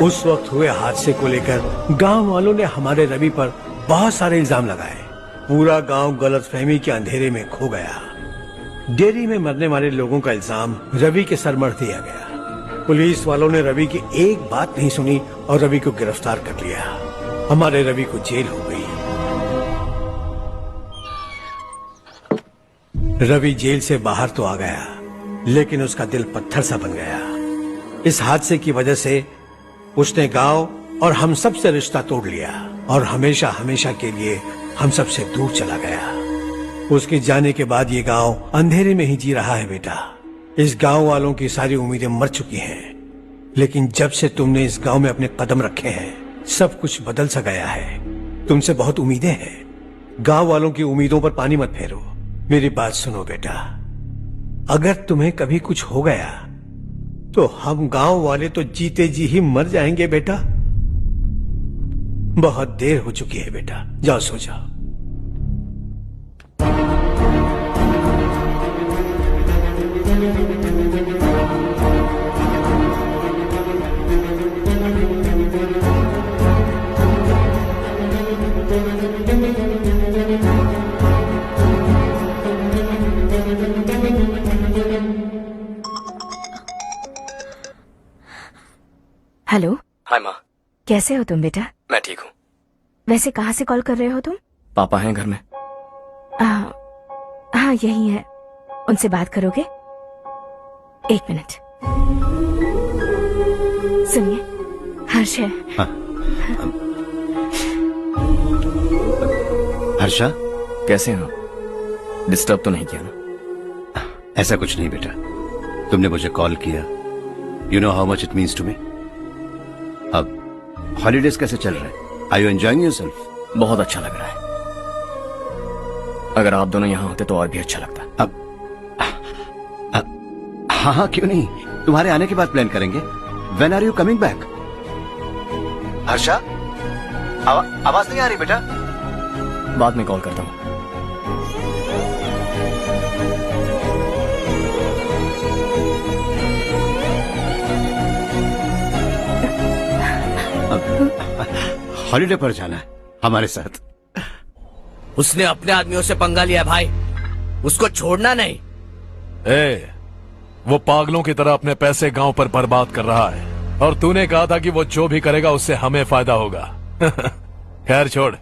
उस वक्त हुए हादसे को लेकर गांव वालों ने हमारे रवि पर बहुत सारे इल्जाम लगाए। पूरा गांव गलतफहमी के अंधेरे में खो गया। डेयरी में मरने वाले लोगों का इल्जाम रवि के सर मढ़ दिया गया। पुलिस वालों ने रवि की एक बात नहीं सुनी और रवि को गिरफ्तार कर लिया। हमारे रवि को जेल हो गई। रवि जेल से बाहर तो आ गया, लेकिन उसका दिल पत्थर सा बन गया। इस हादसे की वजह से उसने गांव और हम सब से रिश्ता तोड़ लिया और हमेशा हमेशा के लिए हम सब से दूर चला गया। उसके जाने के बाद ये गांव अंधेरे में ही जी रहा है बेटा। इस गांव वालों की सारी उम्मीदें मर चुकी हैं, लेकिन जब से तुमने इस गांव में अपने कदम रखे हैं, सब कुछ बदल सा गया है। तुमसे बहुत उम्मीदें हैं। गांव वालों की उम्मीदों पर पानी मत फेरो। मेरी बात सुनो बेटा, अगर तुम्हें कभी कुछ हो गया तो हम गांव वाले तो जीते जी ही मर जाएंगे बेटा। बहुत देर हो चुकी है बेटा, जाओ सो जाओ। हेलो। हाय माँ। कैसे हो तुम बेटा? मैं ठीक हूँ। वैसे कहाँ से कॉल कर रहे हो तुम? पापा हैं घर में। हाँ यही है। उनसे बात करोगे? एक मिनट। सुनिए, हर्ष है। हर्षा, कैसे हो? डिस्टर्ब तो नहीं किया ना? ऐसा कुछ नहीं बेटा, तुमने मुझे कॉल किया। You know how much it means to me. अब हॉलीडेज कैसे चल रहे हैं? Are you enjoying yourself? बहुत अच्छा लग रहा है। अगर आप दोनों यहाँ होते तो और भी अच्छा लगता। अब हाँ हाँ क्यों नहीं, तुम्हारे आने के बाद प्लान करेंगे। When are you coming back? Harsha, आवाज नहीं आ रही बेटा। बाद में कॉल करता हूँ। हॉलीडे पर जाना है हमारे साथ। उसने अपने आदमियों से पंगा लिया भाई, उसको छोड़ना नहीं। वो पागलों की तरह अपने पैसे गांव पर बर्बाद कर रहा है, और तूने कहा था कि वो जो भी करेगा उससे हमें फायदा होगा। खैर छोड़।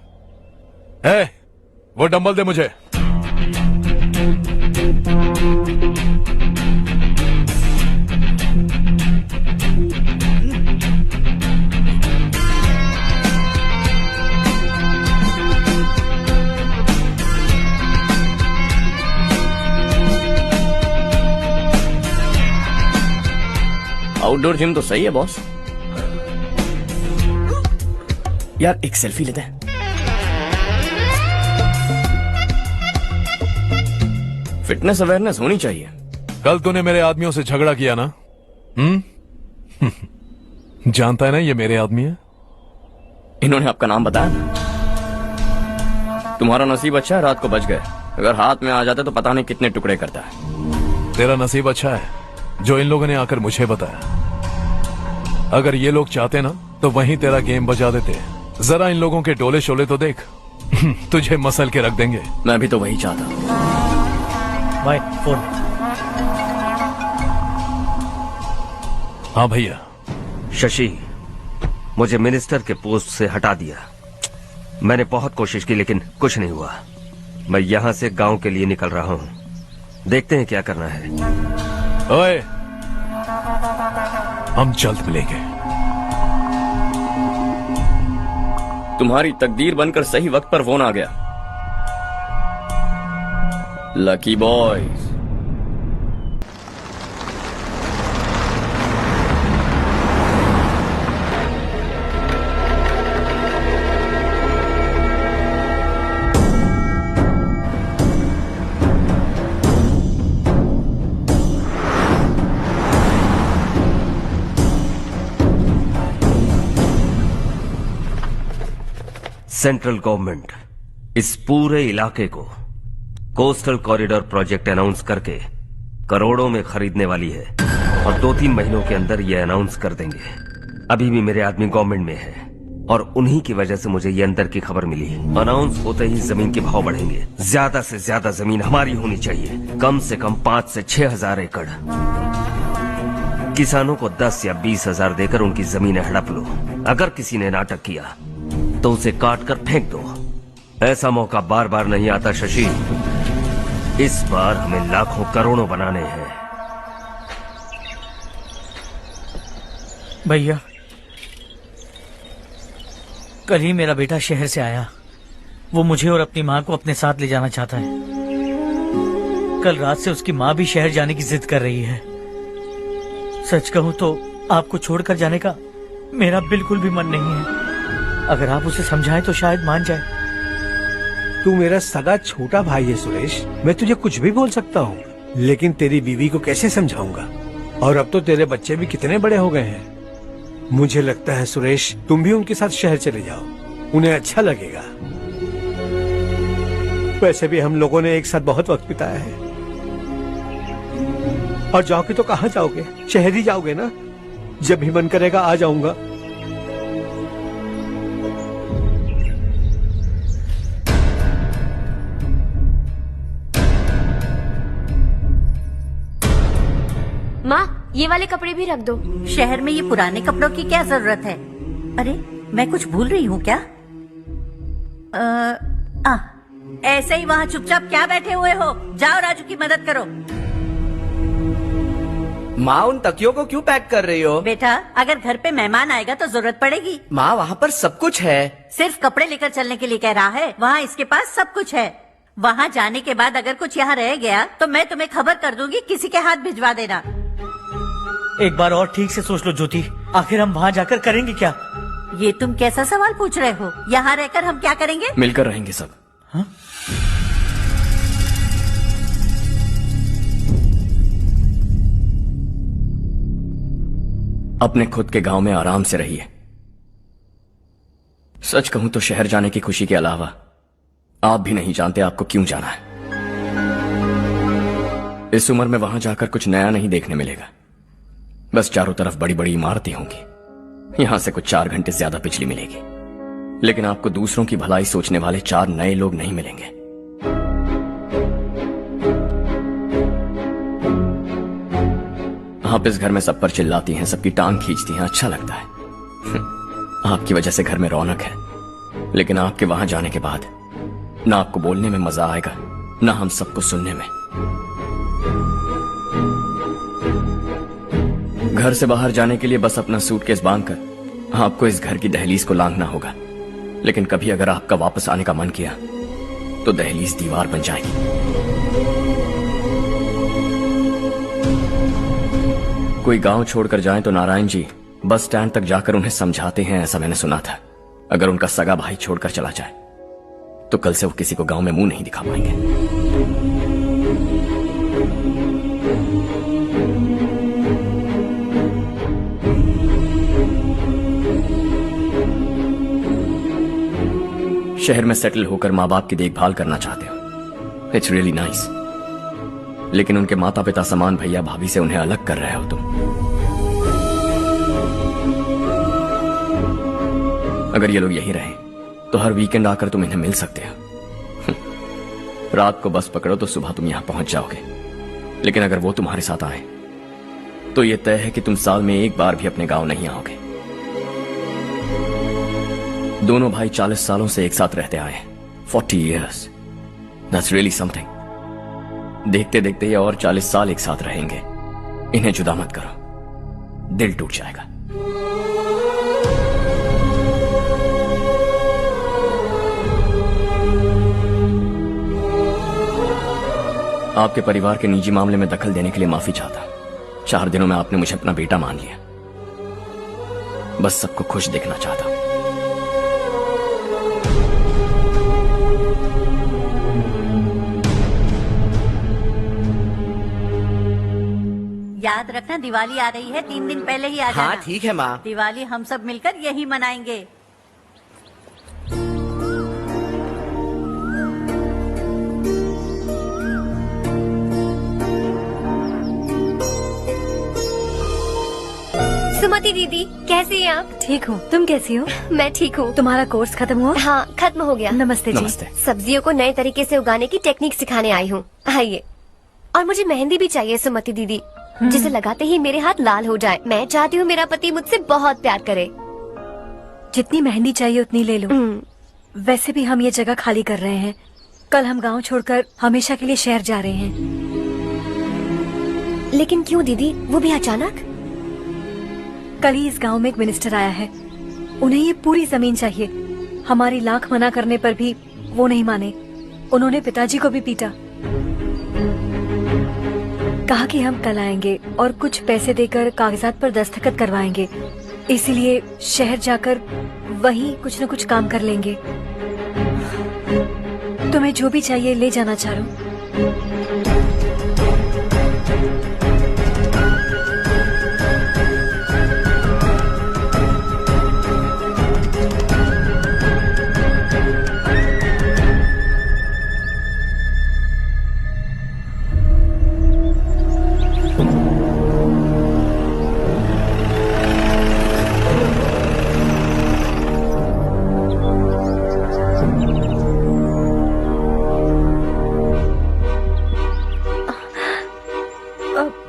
वो डंबल दे मुझे। आउटडोर जिम तो सही है बॉस। यार एक सेल्फी लेते हैं। फिटनेस अवेयरनेस होनी चाहिए। कल तूने मेरे आदमियों से झगड़ा किया ना? जानता है ना ये मेरे आदमी है। इन्होंने आपका नाम बताया? तुम्हारा नसीब अच्छा है रात को बच गए, अगर हाथ में आ जाते तो पता नहीं कितने टुकड़े करता है। तेरा नसीब अच्छा है जो इन लोगों ने आकर मुझे बताया। अगर ये लोग चाहते ना तो वहीं तेरा गेम बजा देते। जरा इन लोगों के डोले शोले तो देख। तुझे मसल के रख देंगे। मैं भी तो वही चाहता। भाई फोन। हाँ भैया। शशि, मुझे मिनिस्टर के पोस्ट से हटा दिया। मैंने बहुत कोशिश की लेकिन कुछ नहीं हुआ। मैं यहाँ से गांव के लिए निकल रहा हूँ, देखते हैं क्या करना है। ओए, हम जल्द मिलेंगे। तुम्हारी तकदीर बनकर सही वक्त पर फोन आ गया। Lucky boys. सेंट्रल गवर्नमेंट इस पूरे इलाके को कोस्टल कॉरिडोर प्रोजेक्ट अनाउंस करके करोड़ों में खरीदने वाली है और 2-3 महीनों के अंदर ये अनाउंस कर देंगे। अभी भी मेरे आदमी गवर्नमेंट में है और उन्हीं की वजह से मुझे ये अंदर की खबर मिली। अनाउंस होते ही जमीन के भाव बढ़ेंगे। ज्यादा से ज्यादा जमीन हमारी होनी चाहिए, कम से कम 5 से 6 हजार एकड़। किसानों को 10 या 20 हजार देकर उनकी जमीनें हड़प लो। अगर किसी ने नाटक किया तो उसे काट कर फेंक दो। ऐसा मौका बार बार नहीं आता शशि। इस बार हमें लाखों करोड़ों बनाने हैं। भैया, कल ही मेरा बेटा शहर से आया। वो मुझे और अपनी माँ को अपने साथ ले जाना चाहता है। कल रात से उसकी माँ भी शहर जाने की जिद कर रही है। सच कहूँ तो आपको छोड़कर जाने का मेरा बिल्कुल भी मन नहीं है। अगर आप उसे समझाएं तो शायद मान जाए। तू मेरा सगा छोटा भाई है सुरेश, मैं तुझे कुछ भी बोल सकता हूँ, लेकिन तेरी बीवी को कैसे समझाऊंगा? और अब तो तेरे बच्चे भी कितने बड़े हो गए हैं। मुझे लगता है सुरेश, तुम भी उनके साथ शहर चले जाओ, उन्हें अच्छा लगेगा। वैसे भी हम लोगों ने एक साथ बहुत वक्त बिताया है। और जाओगे तो कहाँ जाओगे? शहर ही जाओगे ना? जब भी मन करेगा आ जाऊंगा। माँ, ये वाले कपड़े भी रख दो। शहर में ये पुराने कपड़ों की क्या जरूरत है? अरे, मैं कुछ भूल रही हूँ क्या? ऐसे ही वहाँ चुपचाप क्या बैठे हुए हो? जाओ राजू की मदद करो। माँ, उन तकियों को क्यों पैक कर रही हो? बेटा, अगर घर पे मेहमान आएगा तो जरूरत पड़ेगी। माँ, वहाँ पर सब कुछ है। सिर्फ कपड़े लेकर चलने के लिए कह रहा है? वहाँ इसके पास सब कुछ है। वहाँ जाने के बाद अगर कुछ यहाँ रह गया तो मैं तुम्हें खबर कर दूंगी, किसी के हाथ भिजवा देना। एक बार और ठीक से सोच लो ज्योति, आखिर हम वहाँ जाकर करेंगे क्या? ये तुम कैसा सवाल पूछ रहे हो? यहाँ रहकर हम क्या करेंगे? मिलकर रहेंगे सब। हाँ? अपने खुद के गांव में आराम से रहिए। सच कहूं तो शहर जाने की खुशी के अलावा आप भी नहीं जानते आपको क्यों जाना है। इस उम्र में वहां जाकर कुछ नया नहीं देखने मिलेगा। बस चारों तरफ बड़ी बड़ी इमारतें होंगी। यहां से कुछ 4 घंटे ज्यादा बिजली मिलेगी, लेकिन आपको दूसरों की भलाई सोचने वाले 4 नए लोग नहीं मिलेंगे। आप इस घर में सब पर चिल्लाती हैं, सबकी टांग खींचती हैं, अच्छा लगता है। आपकी वजह से घर में रौनक है, लेकिन आपके वहां जाने के बाद ना आपको बोलने में मजा आएगा, ना हम सबको सुनने में। घर से बाहर जाने के लिए बस अपना सूटकेस बांधकर आपको इस घर की दहलीज को लांघना होगा, लेकिन कभी अगर आपका वापस आने का मन किया तो दहलीज दीवार बन जाएगी। कोई गांव छोड़कर जाएं तो नारायण जी बस स्टैंड तक जाकर उन्हें समझाते हैं, ऐसा मैंने सुना था। अगर उनका सगा भाई छोड़कर चला जाए तो कल से वो किसी को गांव में मुंह नहीं दिखा पाएंगे। शहर में सेटल होकर माँ बाप की देखभाल करना चाहते हो, इट्स रियली नाइस। लेकिन उनके माता पिता समान भैया भाभी से उन्हें अलग कर रहे हो तुम। अगर ये लोग यहीं रहे तो हर वीकेंड आकर तुम इन्हें मिल सकते हो। रात को बस पकड़ो तो सुबह तुम यहां पहुंच जाओगे। लेकिन अगर वो तुम्हारे साथ आए तो ये तय है कि तुम साल में एक बार भी अपने गांव नहीं आओगे। दोनों भाई 40 सालों से एक साथ रहते आए, 40 years, that's really something। देखते देखते ये और 40 साल एक साथ रहेंगे। इन्हें जुदा मत करो, दिल टूट जाएगा। आपके परिवार के निजी मामले में दखल देने के लिए माफी चाहता। 4 दिनों में आपने मुझे अपना बेटा मान लिया। बस सबको खुश देखना चाहता। याद रखना दिवाली आ रही है, 3 दिन पहले ही आ जाना। हाँ ठीक है माँ। दिवाली हम सब मिलकर यही मनाएंगे। सुमति दीदी, कैसी हैं आप? ठीक हूँ, तुम कैसी हो? मैं ठीक हूँ। तुम्हारा कोर्स खत्म हुआ? हाँ, खत्म हो गया। नमस्ते जी। नमस्ते। सब्जियों को नए तरीके से उगाने की टेक्निक सिखाने आई हूँ। आइए। और मुझे मेहंदी भी चाहिए सुमति दीदी, जिसे लगाते ही मेरे हाथ लाल हो जाए। मैं चाहती हूँ मेरा पति मुझसे बहुत प्यार करे। जितनी मेहंदी चाहिए उतनी ले लो। वैसे भी हम ये जगह खाली कर रहे हैं। कल हम गांव छोड़कर हमेशा के लिए शहर जा रहे हैं। लेकिन क्यों दीदी, वो भी अचानक? कल ही इस गांव में एक मिनिस्टर आया है। उन्हें ये पूरी जमीन चाहिए। हमारी लाख मना करने पर भी वो नहीं माने। उन्होंने पिताजी को भी पीटा। कहा कि हम कल आएंगे और कुछ पैसे देकर कागजात पर दस्तखत करवाएंगे। इसीलिए शहर जाकर वहीं कुछ न कुछ काम कर लेंगे। तुम्हें जो भी चाहिए ले जाना चारू।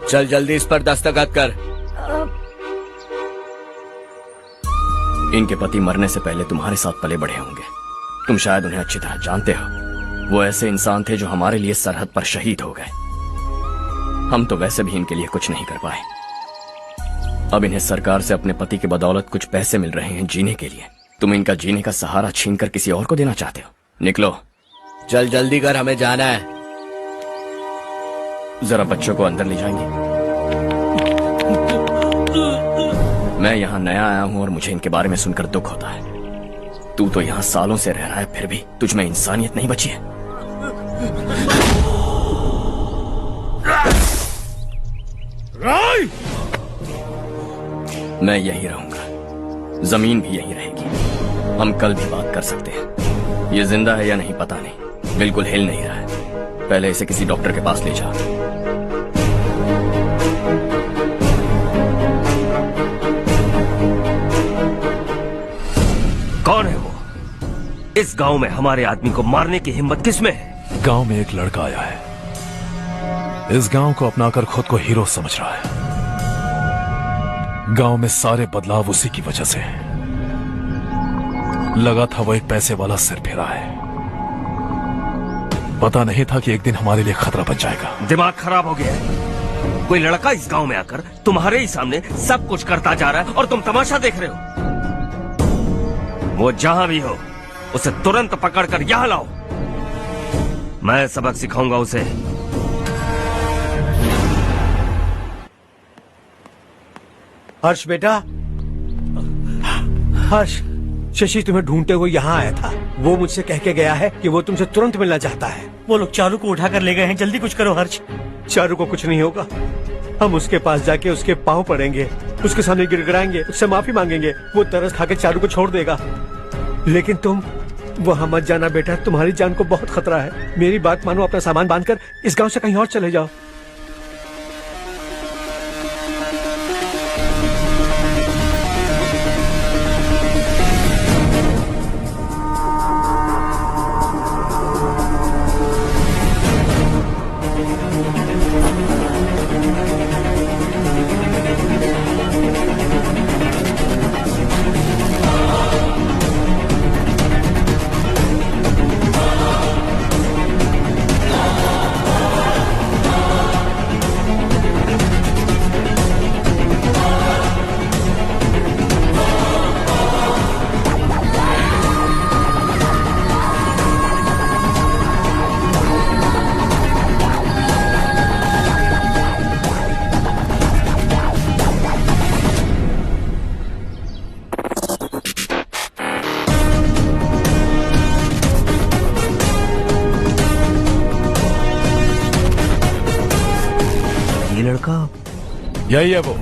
चल जल्दी इस पर दस्तखत कर। इनके पति मरने से पहले तुम्हारे साथ पले बढ़े होंगे। तुम शायद उन्हें अच्छी तरह जानते हो। वो ऐसे इंसान थे जो हमारे लिए सरहद पर शहीद हो गए। हम तो वैसे भी इनके लिए कुछ नहीं कर पाए। अब इन्हें सरकार से अपने पति की बदौलत कुछ पैसे मिल रहे हैं जीने के लिए। तुम इनका जीने का सहारा छीनकर किसी और को देना चाहते हो? निकलो। चल जल्दी कर, हमें जाना है। जरा बच्चों को अंदर ले जाएंगे? मैं यहाँ नया आया हूँ और मुझे इनके बारे में सुनकर दुख होता है। तू तो यहाँ सालों से रह रहा है, फिर भी तुझ में इंसानियत नहीं बची है। मैं यही रहूंगा, जमीन भी यही रहेगी। हम कल भी बात कर सकते हैं। ये जिंदा है या नहीं पता नहीं, बिल्कुल हिल नहीं रहा है। पहले इसे किसी डॉक्टर के पास ले जा। कौन है वो? इस गांव में हमारे आदमी को मारने की हिम्मत किसमें है? गांव में एक लड़का आया है। इस गांव को अपनाकर खुद को हीरो समझ रहा है। गांव में सारे बदलाव उसी की वजह से हैं। लगा था वो एक पैसे वाला सिरफिरा है। पता नहीं था कि एक दिन हमारे लिए खतरा बन जाएगा। दिमाग खराब हो गया है। कोई लड़का इस गांव में आकर तुम्हारे ही सामने सब कुछ करता जा रहा है और तुम तमाशा देख रहे हो। वो जहां भी हो उसे तुरंत पकड़कर यहां लाओ। मैं सबक सिखाऊंगा उसे। हर्ष बेटा, हर्ष, शशि तुम्हें ढूंढते हुए यहाँ आया था। वो मुझसे कह के गया है कि वो तुमसे तुरंत मिलना चाहता है। वो लोग चारू को उठाकर ले गए हैं, जल्दी कुछ करो हर्ष। चारू को कुछ नहीं होगा। हम उसके पास जाके उसके पाँव पड़ेंगे, उसके सामने गिड़गिड़ाएंगे, उससे माफी मांगेंगे। वो तरस खा के चारू को छोड़ देगा। लेकिन तुम वहाँ मत जाना बेटा, तुम्हारी जान को बहुत खतरा है। मेरी बात मानो, अपना सामान बांधकर इस गांव से कहीं और चले जाओ। यही है वो।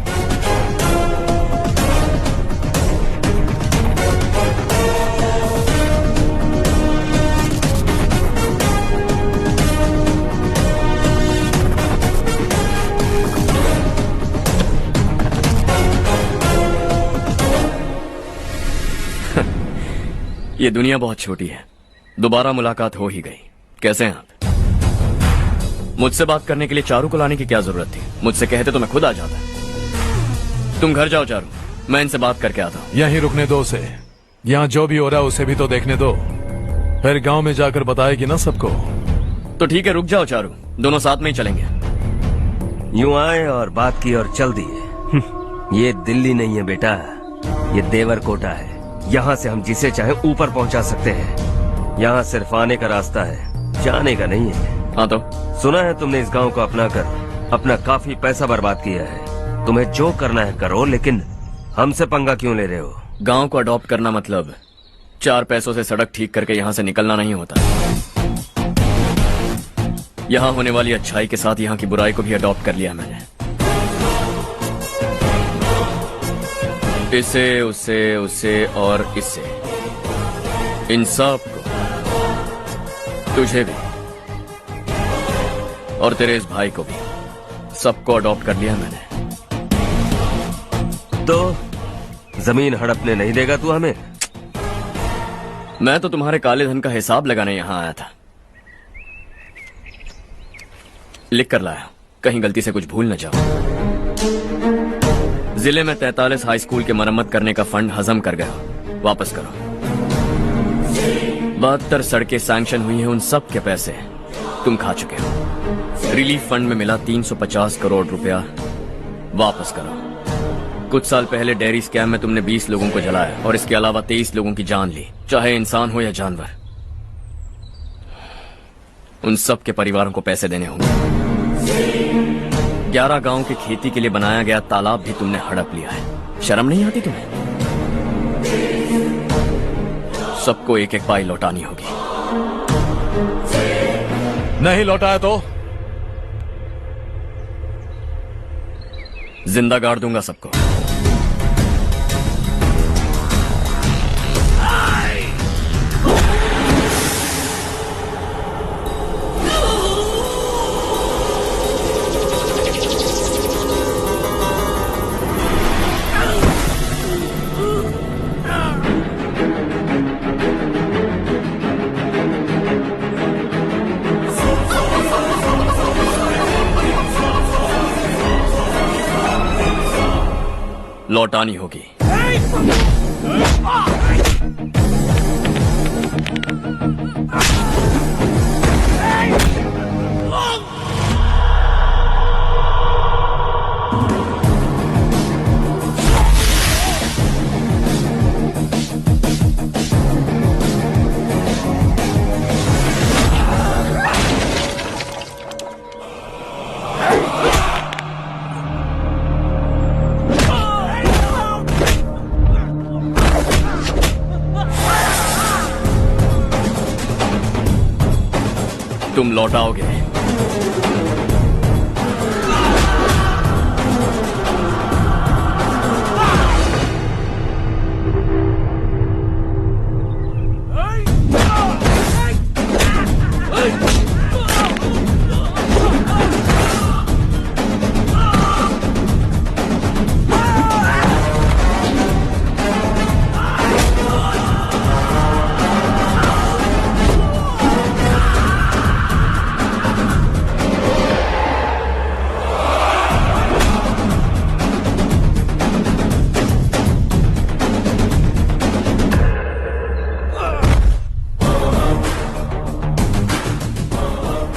ये दुनिया बहुत छोटी है, दोबारा मुलाकात हो ही गई। कैसे हैं आप? मुझसे बात करने के लिए चारू को लाने की क्या जरूरत थी? मुझसे कहते तो मैं खुद आ जाता। तुम घर जाओ चारू, मैं इनसे बात करके आता हूँ। यहीं रुकने दो उसे। यहाँ जो भी हो रहा है उसे भी तो देखने दो, फिर गांव में जाकर बताएगी ना सबको। तो ठीक है, रुक जाओ चारू, दोनों साथ में ही चलेंगे। यूं आए और बात की और चल दिए। ये दिल्ली नहीं है बेटा, ये देवरकोटा है। यहाँ से हम जिसे चाहे ऊपर पहुँचा सकते हैं। यहाँ सिर्फ आने का रास्ता है, जाने का नहीं है। हाँ तो सुना है तुमने इस गांव को अपना कर अपना काफी पैसा बर्बाद किया है। तुम्हें जो करना है करो, लेकिन हमसे पंगा क्यों ले रहे हो? गांव को अडॉप्ट करना मतलब 4 पैसों से सड़क ठीक करके यहाँ से निकलना नहीं होता। यहाँ होने वाली अच्छाई के साथ यहाँ की बुराई को भी अडॉप्ट कर लिया मैंने। इसे, उससे, उससे और इससे, इन सब को, तुझे भी और तेरे इस भाई को भी, सबको अडॉप्ट कर लिया मैंने। तो जमीन हड़पने नहीं देगा तू हमें? मैं तो तुम्हारे काले धन का हिसाब लगाने यहाँ आया था। लिख कर लाया, कहीं गलती से कुछ भूल न जाओ। जिले में 43 हाई स्कूल के मरम्मत करने का फंड हजम कर गया, वापस करो। 72 सड़कें सैंक्शन हुई हैं, उन सब के पैसे तुम खा चुके हो। रिलीफ फंड में मिला 350 करोड़ रुपया, वापस करो। कुछ साल पहले डेयरी स्कैम में तुमने 20 लोगों को जलाया और इसके अलावा 23 लोगों की जान ली, चाहे इंसान हो या जानवर। उन सब के परिवारों को पैसे देने होंगे। 11 गांव की खेती के लिए बनाया गया तालाब भी तुमने हड़प लिया है। शर्म नहीं आती तुम्हें? सबको एक एक पाई लौटानी होगी। नहीं लौटाया तो जिंदा गाड़ दूंगा सबको। लौटानी होगी। तुम लौटाओगे।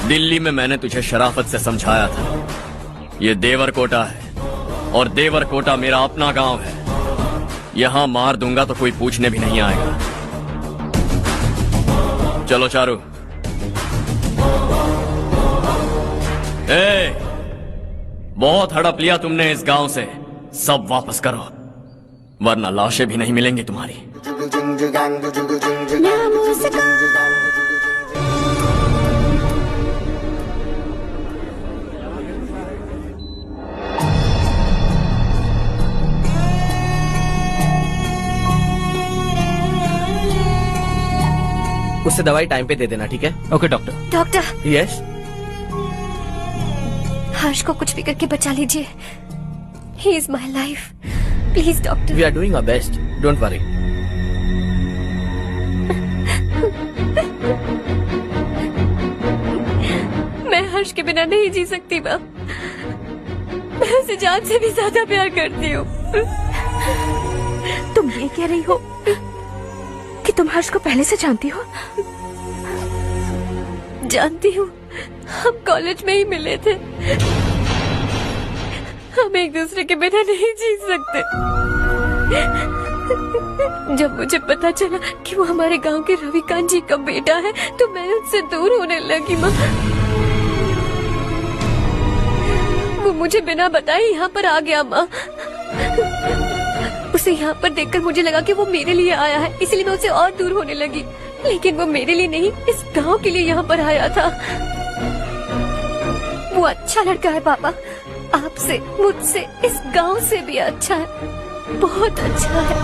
दिल्ली में मैंने तुझे शराफत से समझाया था, ये देवर कोटा है और देवर कोटा मेरा अपना गांव है। यहां मार दूंगा तो कोई पूछने भी नहीं आएगा। चलो चारू। बहुत हड़प लिया तुमने इस गांव से, सब वापस करो वरना लाशें भी नहीं मिलेंगी तुम्हारी। उससे दवाई टाइम पे दे देना, ठीक है? Okay doctor. Doctor. Yes. Harsh को कुछ भी करके बचा लीजिए। He is my life, please doctor. We are doing our best, don't worry. मैं हर्ष के बिना नहीं जी सकती माँ। मैं उसे जान से भी ज्यादा प्यार करती हूँ। तुम ये कह रही हो कि तुम हर्ष को पहले से जानती हो? जानती हूँ, हम कॉलेज में ही मिले थे। हम एक दूसरे के बिना नहीं जी सकते। जब मुझे पता चला कि वो हमारे गांव के रविकांत जी का बेटा है तो मैं उससे दूर होने लगी माँ। वो मुझे बिना बताए यहाँ पर आ गया माँ। उसे यहाँ पर देखकर मुझे लगा कि वो मेरे लिए आया है, इसलिए मैं उससे और दूर होने लगी। लेकिन वो मेरे लिए नहीं, इस गांव के लिए यहाँ पर आया था। वो अच्छा लड़का है पापा, आपसे, मुझसे, इस गांव से भी अच्छा है, बहुत अच्छा है।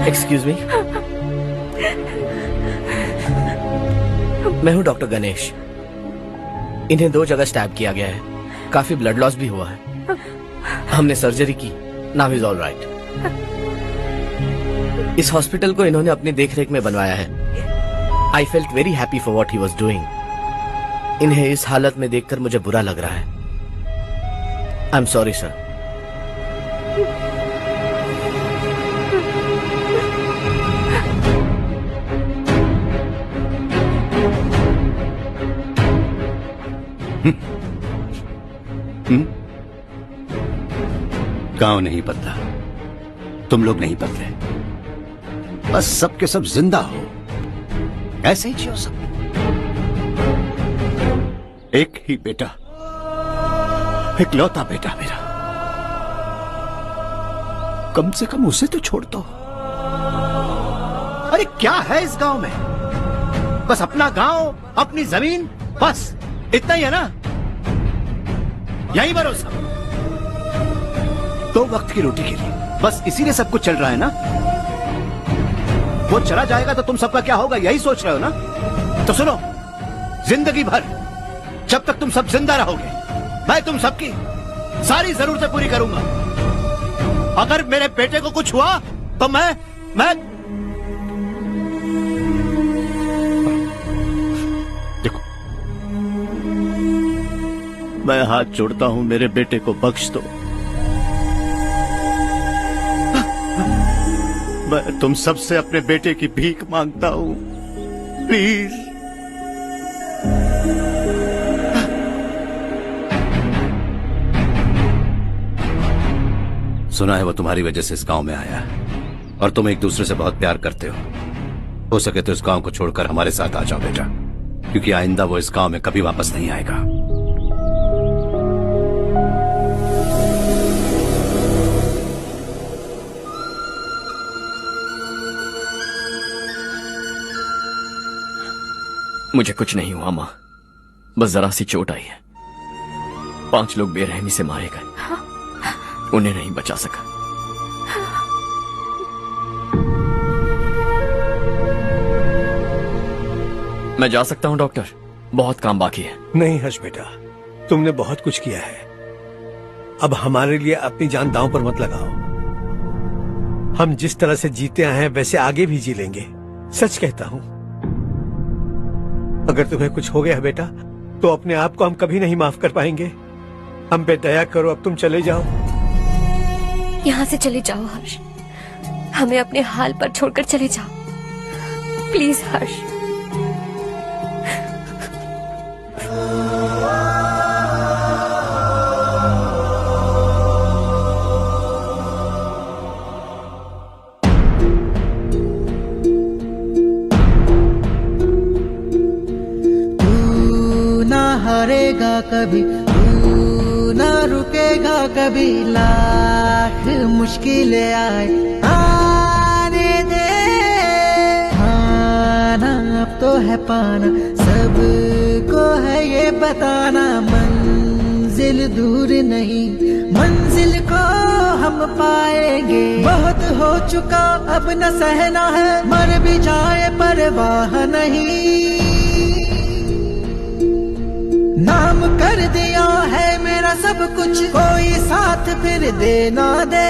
एक्सक्यूज मी, मैं हूँ डॉक्टर गणेश। इन्हें 2 जगह स्टैब किया गया है, काफी ब्लड लॉस भी हुआ है। हमने सर्जरी की, नाउ इज ऑल राइट। इस हॉस्पिटल को इन्होंने अपनी देखरेख में बनवाया है। I felt very happy for what he was doing. इन्हें इस हालत में देखकर मुझे बुरा लग रहा है। I am sorry sir. गांव नहीं बदला, तुम लोग नहीं बदले, बस सबके सब जिंदा हो, ऐसे ही जियो सब। एक ही बेटा, इकलौता बेटा मेरा, कम से कम उसे तो छोड़ दो। अरे क्या है इस गांव में? बस अपना गांव, अपनी जमीन, बस इतना ही है ना? यही भरोसा, 2 वक्त की रोटी के लिए, बस इसीलिए सब कुछ चल रहा है ना? वो चला जाएगा तो तुम सबका क्या होगा, यही सोच रहे हो ना? तो सुनो, जिंदगी भर जब तक तुम सब जिंदा रहोगे, मैं तुम सबकी सारी जरूरतें पूरी करूंगा। अगर मेरे बेटे को कुछ हुआ तो मैं देखो, मैं हाथ जोड़ता हूं, मेरे बेटे को बख्श दो। मैं तुम सबसे अपने बेटे की भीख मांगता हूं, प्लीज। सुना है वो तुम्हारी वजह से इस गांव में आया है और तुम एक दूसरे से बहुत प्यार करते हो सके तो इस गांव को छोड़कर हमारे साथ आ जाओ बेटा, क्योंकि आइंदा वो इस गांव में कभी वापस नहीं आएगा। मुझे कुछ नहीं हुआ माँ, बस जरा सी चोट आई है। 5 लोग बेरहमी से मारे गए, उन्हें नहीं बचा सका। मैं जा सकता हूं डॉक्टर, बहुत काम बाकी है। नहीं हर्ष बेटा, तुमने बहुत कुछ किया है, अब हमारे लिए अपनी जान दांव पर मत लगाओ। हम जिस तरह से जीते आए हैं वैसे आगे भी जी लेंगे, सच कहता हूं। अगर तुम्हें कुछ हो गया बेटा तो अपने आप को हम कभी नहीं माफ कर पाएंगे। हम पे दया करो, अब तुम चले जाओ। यहाँ से चले जाओ हर्ष, हमें अपने हाल पर छोड़कर चले जाओ, प्लीज हर्ष। हारेगा कभी, तू ना रुकेगा कभी, लाख मुश्किलें आए आने दे। खाना अब तो है पाना, सबको है ये बताना, मंजिल दूर नहीं, मंजिल को हम पाएंगे। बहुत हो चुका अब न सहना है, मर भी जाए परवाह नहीं। नाम कर दिया है मेरा सब कुछ, कोई साथ फिर देना दे।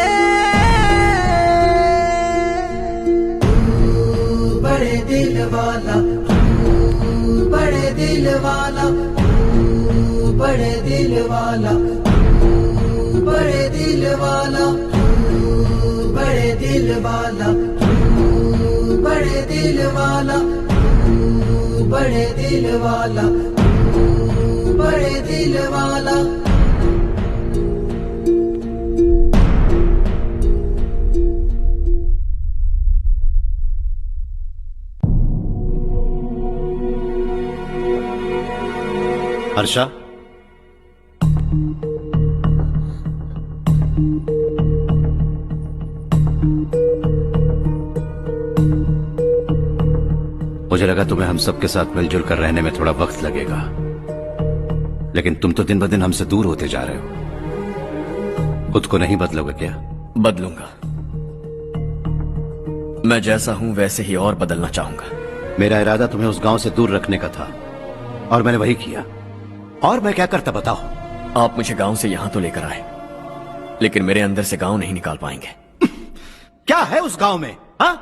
तू बड़े दिल वाला, तू बड़े दिल वाला, तू बड़े दिल वाला, तू बड़े दिल वाला, तू बड़े दिल वाला, तू बड़े दिल वाला, तू बड़े दिल वाला, बड़े दिल वाला। हर्षा, मुझे लगा तुम्हें हम सबके साथ मिलजुल कर रहने में थोड़ा वक्त लगेगा, लेकिन तुम तो दिन ब दिन हमसे दूर होते जा रहे हो। खुद को नहीं बदलोगे क्या? बदलूंगा, मैं जैसा हूं वैसे ही और बदलना चाहूंगा। मेरा इरादा तुम्हें उस गांव से दूर रखने का था और मैंने वही किया। और मैं क्या करता बताओ? आप मुझे गांव से यहां तो लेकर आए, लेकिन मेरे अंदर से गांव नहीं निकाल पाएंगे। क्या है उस गांव में? हाँ,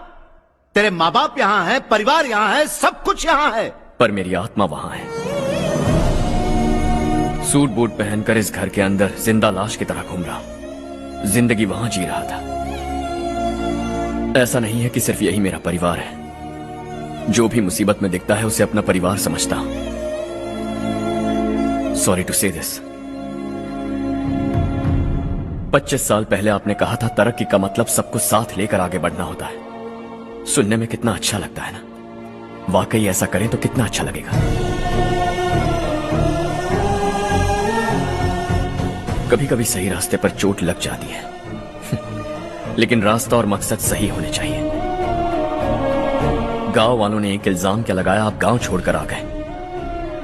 तेरे माँ बाप यहाँ है, परिवार यहाँ है, सब कुछ यहाँ है, पर मेरी आत्मा वहां है। सूट बूट पहनकर इस घर के अंदर जिंदा लाश की तरह घूम रहा हूं, जिंदगी वहां जी रहा था। ऐसा नहीं है कि सिर्फ यही मेरा परिवार है, जो भी मुसीबत में दिखता है उसे अपना परिवार समझता हूं। सॉरी टू से दिस। 25 साल पहले आपने कहा था तरक्की का मतलब सबको साथ लेकर आगे बढ़ना होता है। सुनने में कितना अच्छा लगता है ना? वाकई ऐसा करें तो कितना अच्छा लगेगा। कभी कभी सही रास्ते पर चोट लग जाती है, लेकिन रास्ता और मकसद सही होने चाहिए। गांव वालों ने एक इल्जाम क्या लगाया, आप गांव छोड़कर आ गए,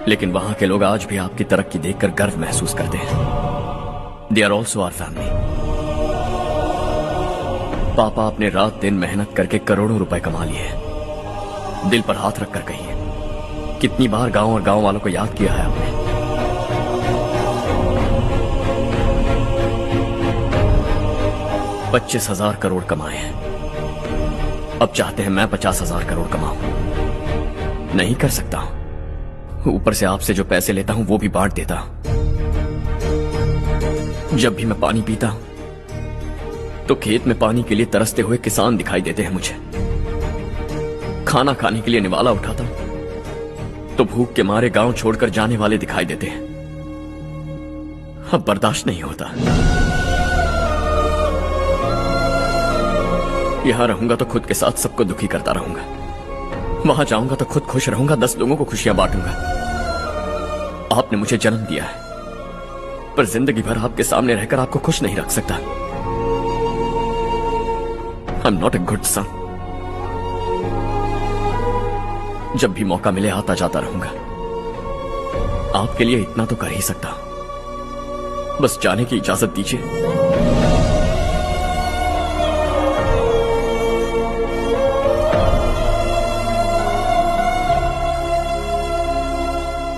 लेकिन वहां के लोग आज भी आपकी तरक्की देखकर गर्व महसूस करते हैं। They are also our family. पापा आपने रात दिन मेहनत करके करोड़ों रुपए कमा लिए हैं। दिल पर हाथ रखकर कहिए, कितनी बार गांव और गांव वालों को याद किया है आपने? $25,000 करोड़ कमाए हैं, अब चाहते हैं मैं 50,000 करोड़ कमाऊं। नहीं कर सकता हूं। ऊपर से आपसे जो पैसे लेता हूं वो भी बांट देता हूं। जब भी मैं पानी पीता हूं तो खेत में पानी के लिए तरसते हुए किसान दिखाई देते हैं मुझे। खाना खाने के लिए निवाला उठाता हूं तो भूख के मारे गांव छोड़कर जाने वाले दिखाई देते हैं। अब बर्दाश्त नहीं होता। यहां रहूंगा तो खुद के साथ सबको दुखी करता रहूंगा, वहां जाऊंगा तो खुद खुश रहूंगा, 10 लोगों को खुशियां बांटूंगा। आपने मुझे जन्म दिया है, पर जिंदगी भर आपके सामने रहकर आपको खुश नहीं रख सकता। I am not a good son. जब भी मौका मिले आता जाता रहूंगा। आपके लिए इतना तो कर ही सकता हूं, बस जाने की इजाजत दीजिए।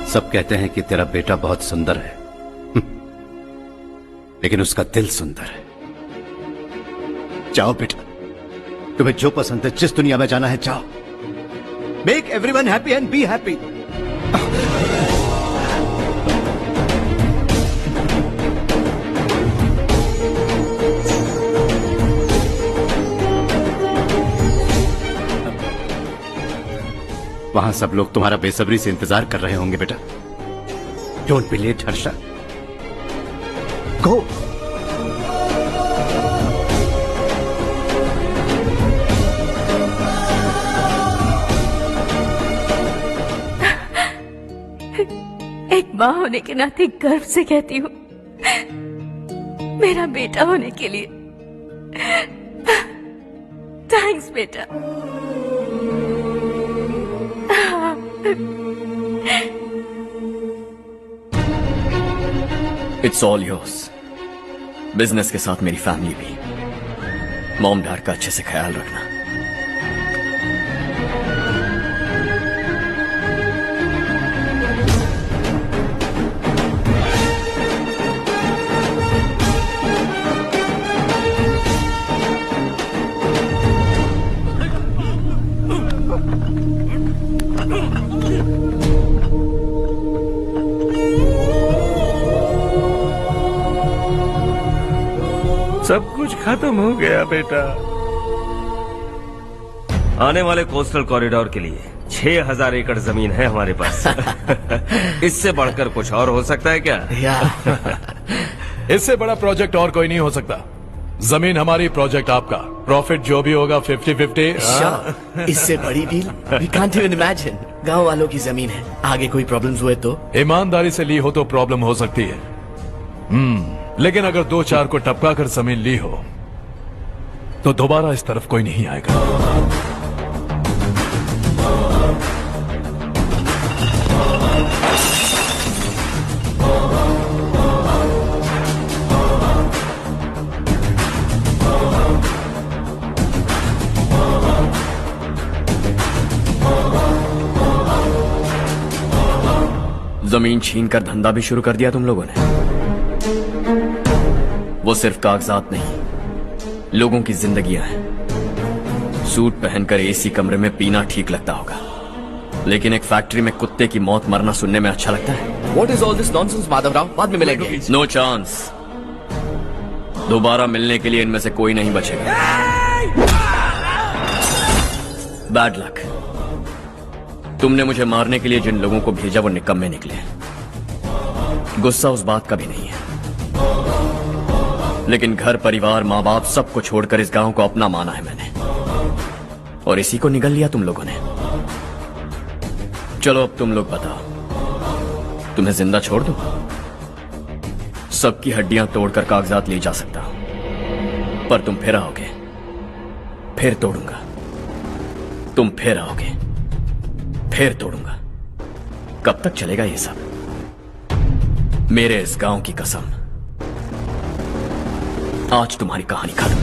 सब कहते हैं कि तेरा बेटा बहुत सुंदर है, लेकिन उसका दिल सुंदर है। जाओ बेटा, तुम्हें जो पसंद है, जिस दुनिया में जाना है जाओ। Make everyone happy and be happy. वहां सब लोग तुम्हारा बेसब्री से इंतजार कर रहे होंगे बेटा। डोंट बी लेट हर्षा, गो। एक माँ होने के नाते गर्व से कहती हूँ, मेरा बेटा होने के लिए थैंक्स बेटा। It's all yours. बिजनेस के साथ मेरी फैमिली भी। मॉम डैड का अच्छे से ख्याल रखना। सब कुछ खत्म हो गया बेटा। आने वाले कोस्टल कॉरिडोर के लिए 6000 एकड़ जमीन है हमारे पास। इससे बढ़कर कुछ और हो सकता है क्या? इससे बड़ा प्रोजेक्ट और कोई नहीं हो सकता। जमीन हमारी, प्रोजेक्ट आपका। प्रॉफिट जो भी होगा 50-50। इससे बड़ी deal we can't even imagine. गांव वालों की जमीन है, आगे कोई प्रॉब्लम्स हुए तो? ईमानदारी से ली हो तो प्रॉब्लम हो सकती है, लेकिन अगर 2-4 को टपका कर जमीन ली हो तो दोबारा इस तरफ कोई नहीं आएगा। जमीन छीनकर धंधा भी शुरू कर दिया तुम लोगों ने। वो सिर्फ कागजात नहीं, लोगों की जिंदगियां हैं। सूट पहनकर एसी कमरे में पीना ठीक लगता होगा, लेकिन एक फैक्ट्री में कुत्ते की मौत मरना सुनने में अच्छा लगता है। What is all this nonsense, Madhavrao? बाद में मिलेंगे। No chance. दोबारा मिलने के लिए इनमें से कोई नहीं बचेगा। Bad luck. तुमने मुझे मारने के लिए जिन लोगों को भेजा वो निकम्मे निकले। गुस्सा उस बात का भी नहीं है, लेकिन घर परिवार माँ बाप सबको छोड़कर इस गांव को अपना माना है मैंने, और इसी को निगल लिया तुम लोगों ने। चलो अब तुम लोग बताओ, तुम्हें जिंदा छोड़ दूं? सबकी हड्डियां तोड़कर कागजात ले जा सकता हूं, पर तुम फिर आओगे, फिर तोड़ूंगा। तुम फिर आओगे, फिर तोड़ूंगा। कब तक चलेगा ये सब? मेरे इस गांव की कसम, आज तुम्हारी कहानी खत्म।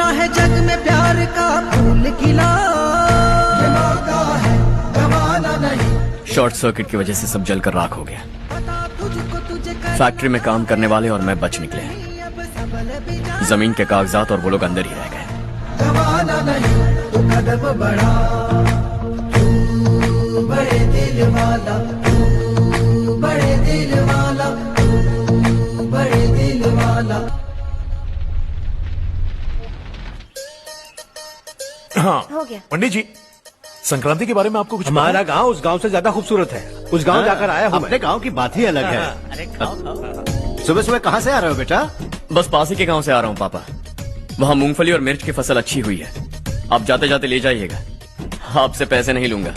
खिलना है जग में प्यार का फूल खिला, ये मौका है गवाना नहीं। शॉर्ट सर्किट की वजह से सब जलकर राख हो गया। फैक्ट्री में काम करने वाले और मैं बच निकले हैं। जमीन के कागजात और वो लोग अंदर ही रह गए। गवाना नहीं तो कदम बढ़ा, तू बड़े दिल वाला, तू बड़े दिल वाला, तू बड़े दिल वाला। हाँ हो गया। पंडित जी, संक्रांति के बारे में आपको कुछ हमारा गांव उस गांव से ज्यादा खूबसूरत है। उस गांव जाकर आया हूँ। अपने गांव की बात ही अलग है। सुबह सुबह कहाँ से आ रहे हो बेटा? बस पास ही के गांव से आ रहा हूँ पापा। वहाँ मूंगफली और मिर्च की फसल अच्छी हुई है। आप जाते जाते ले जाइएगा। आपसे पैसे नहीं लूंगा।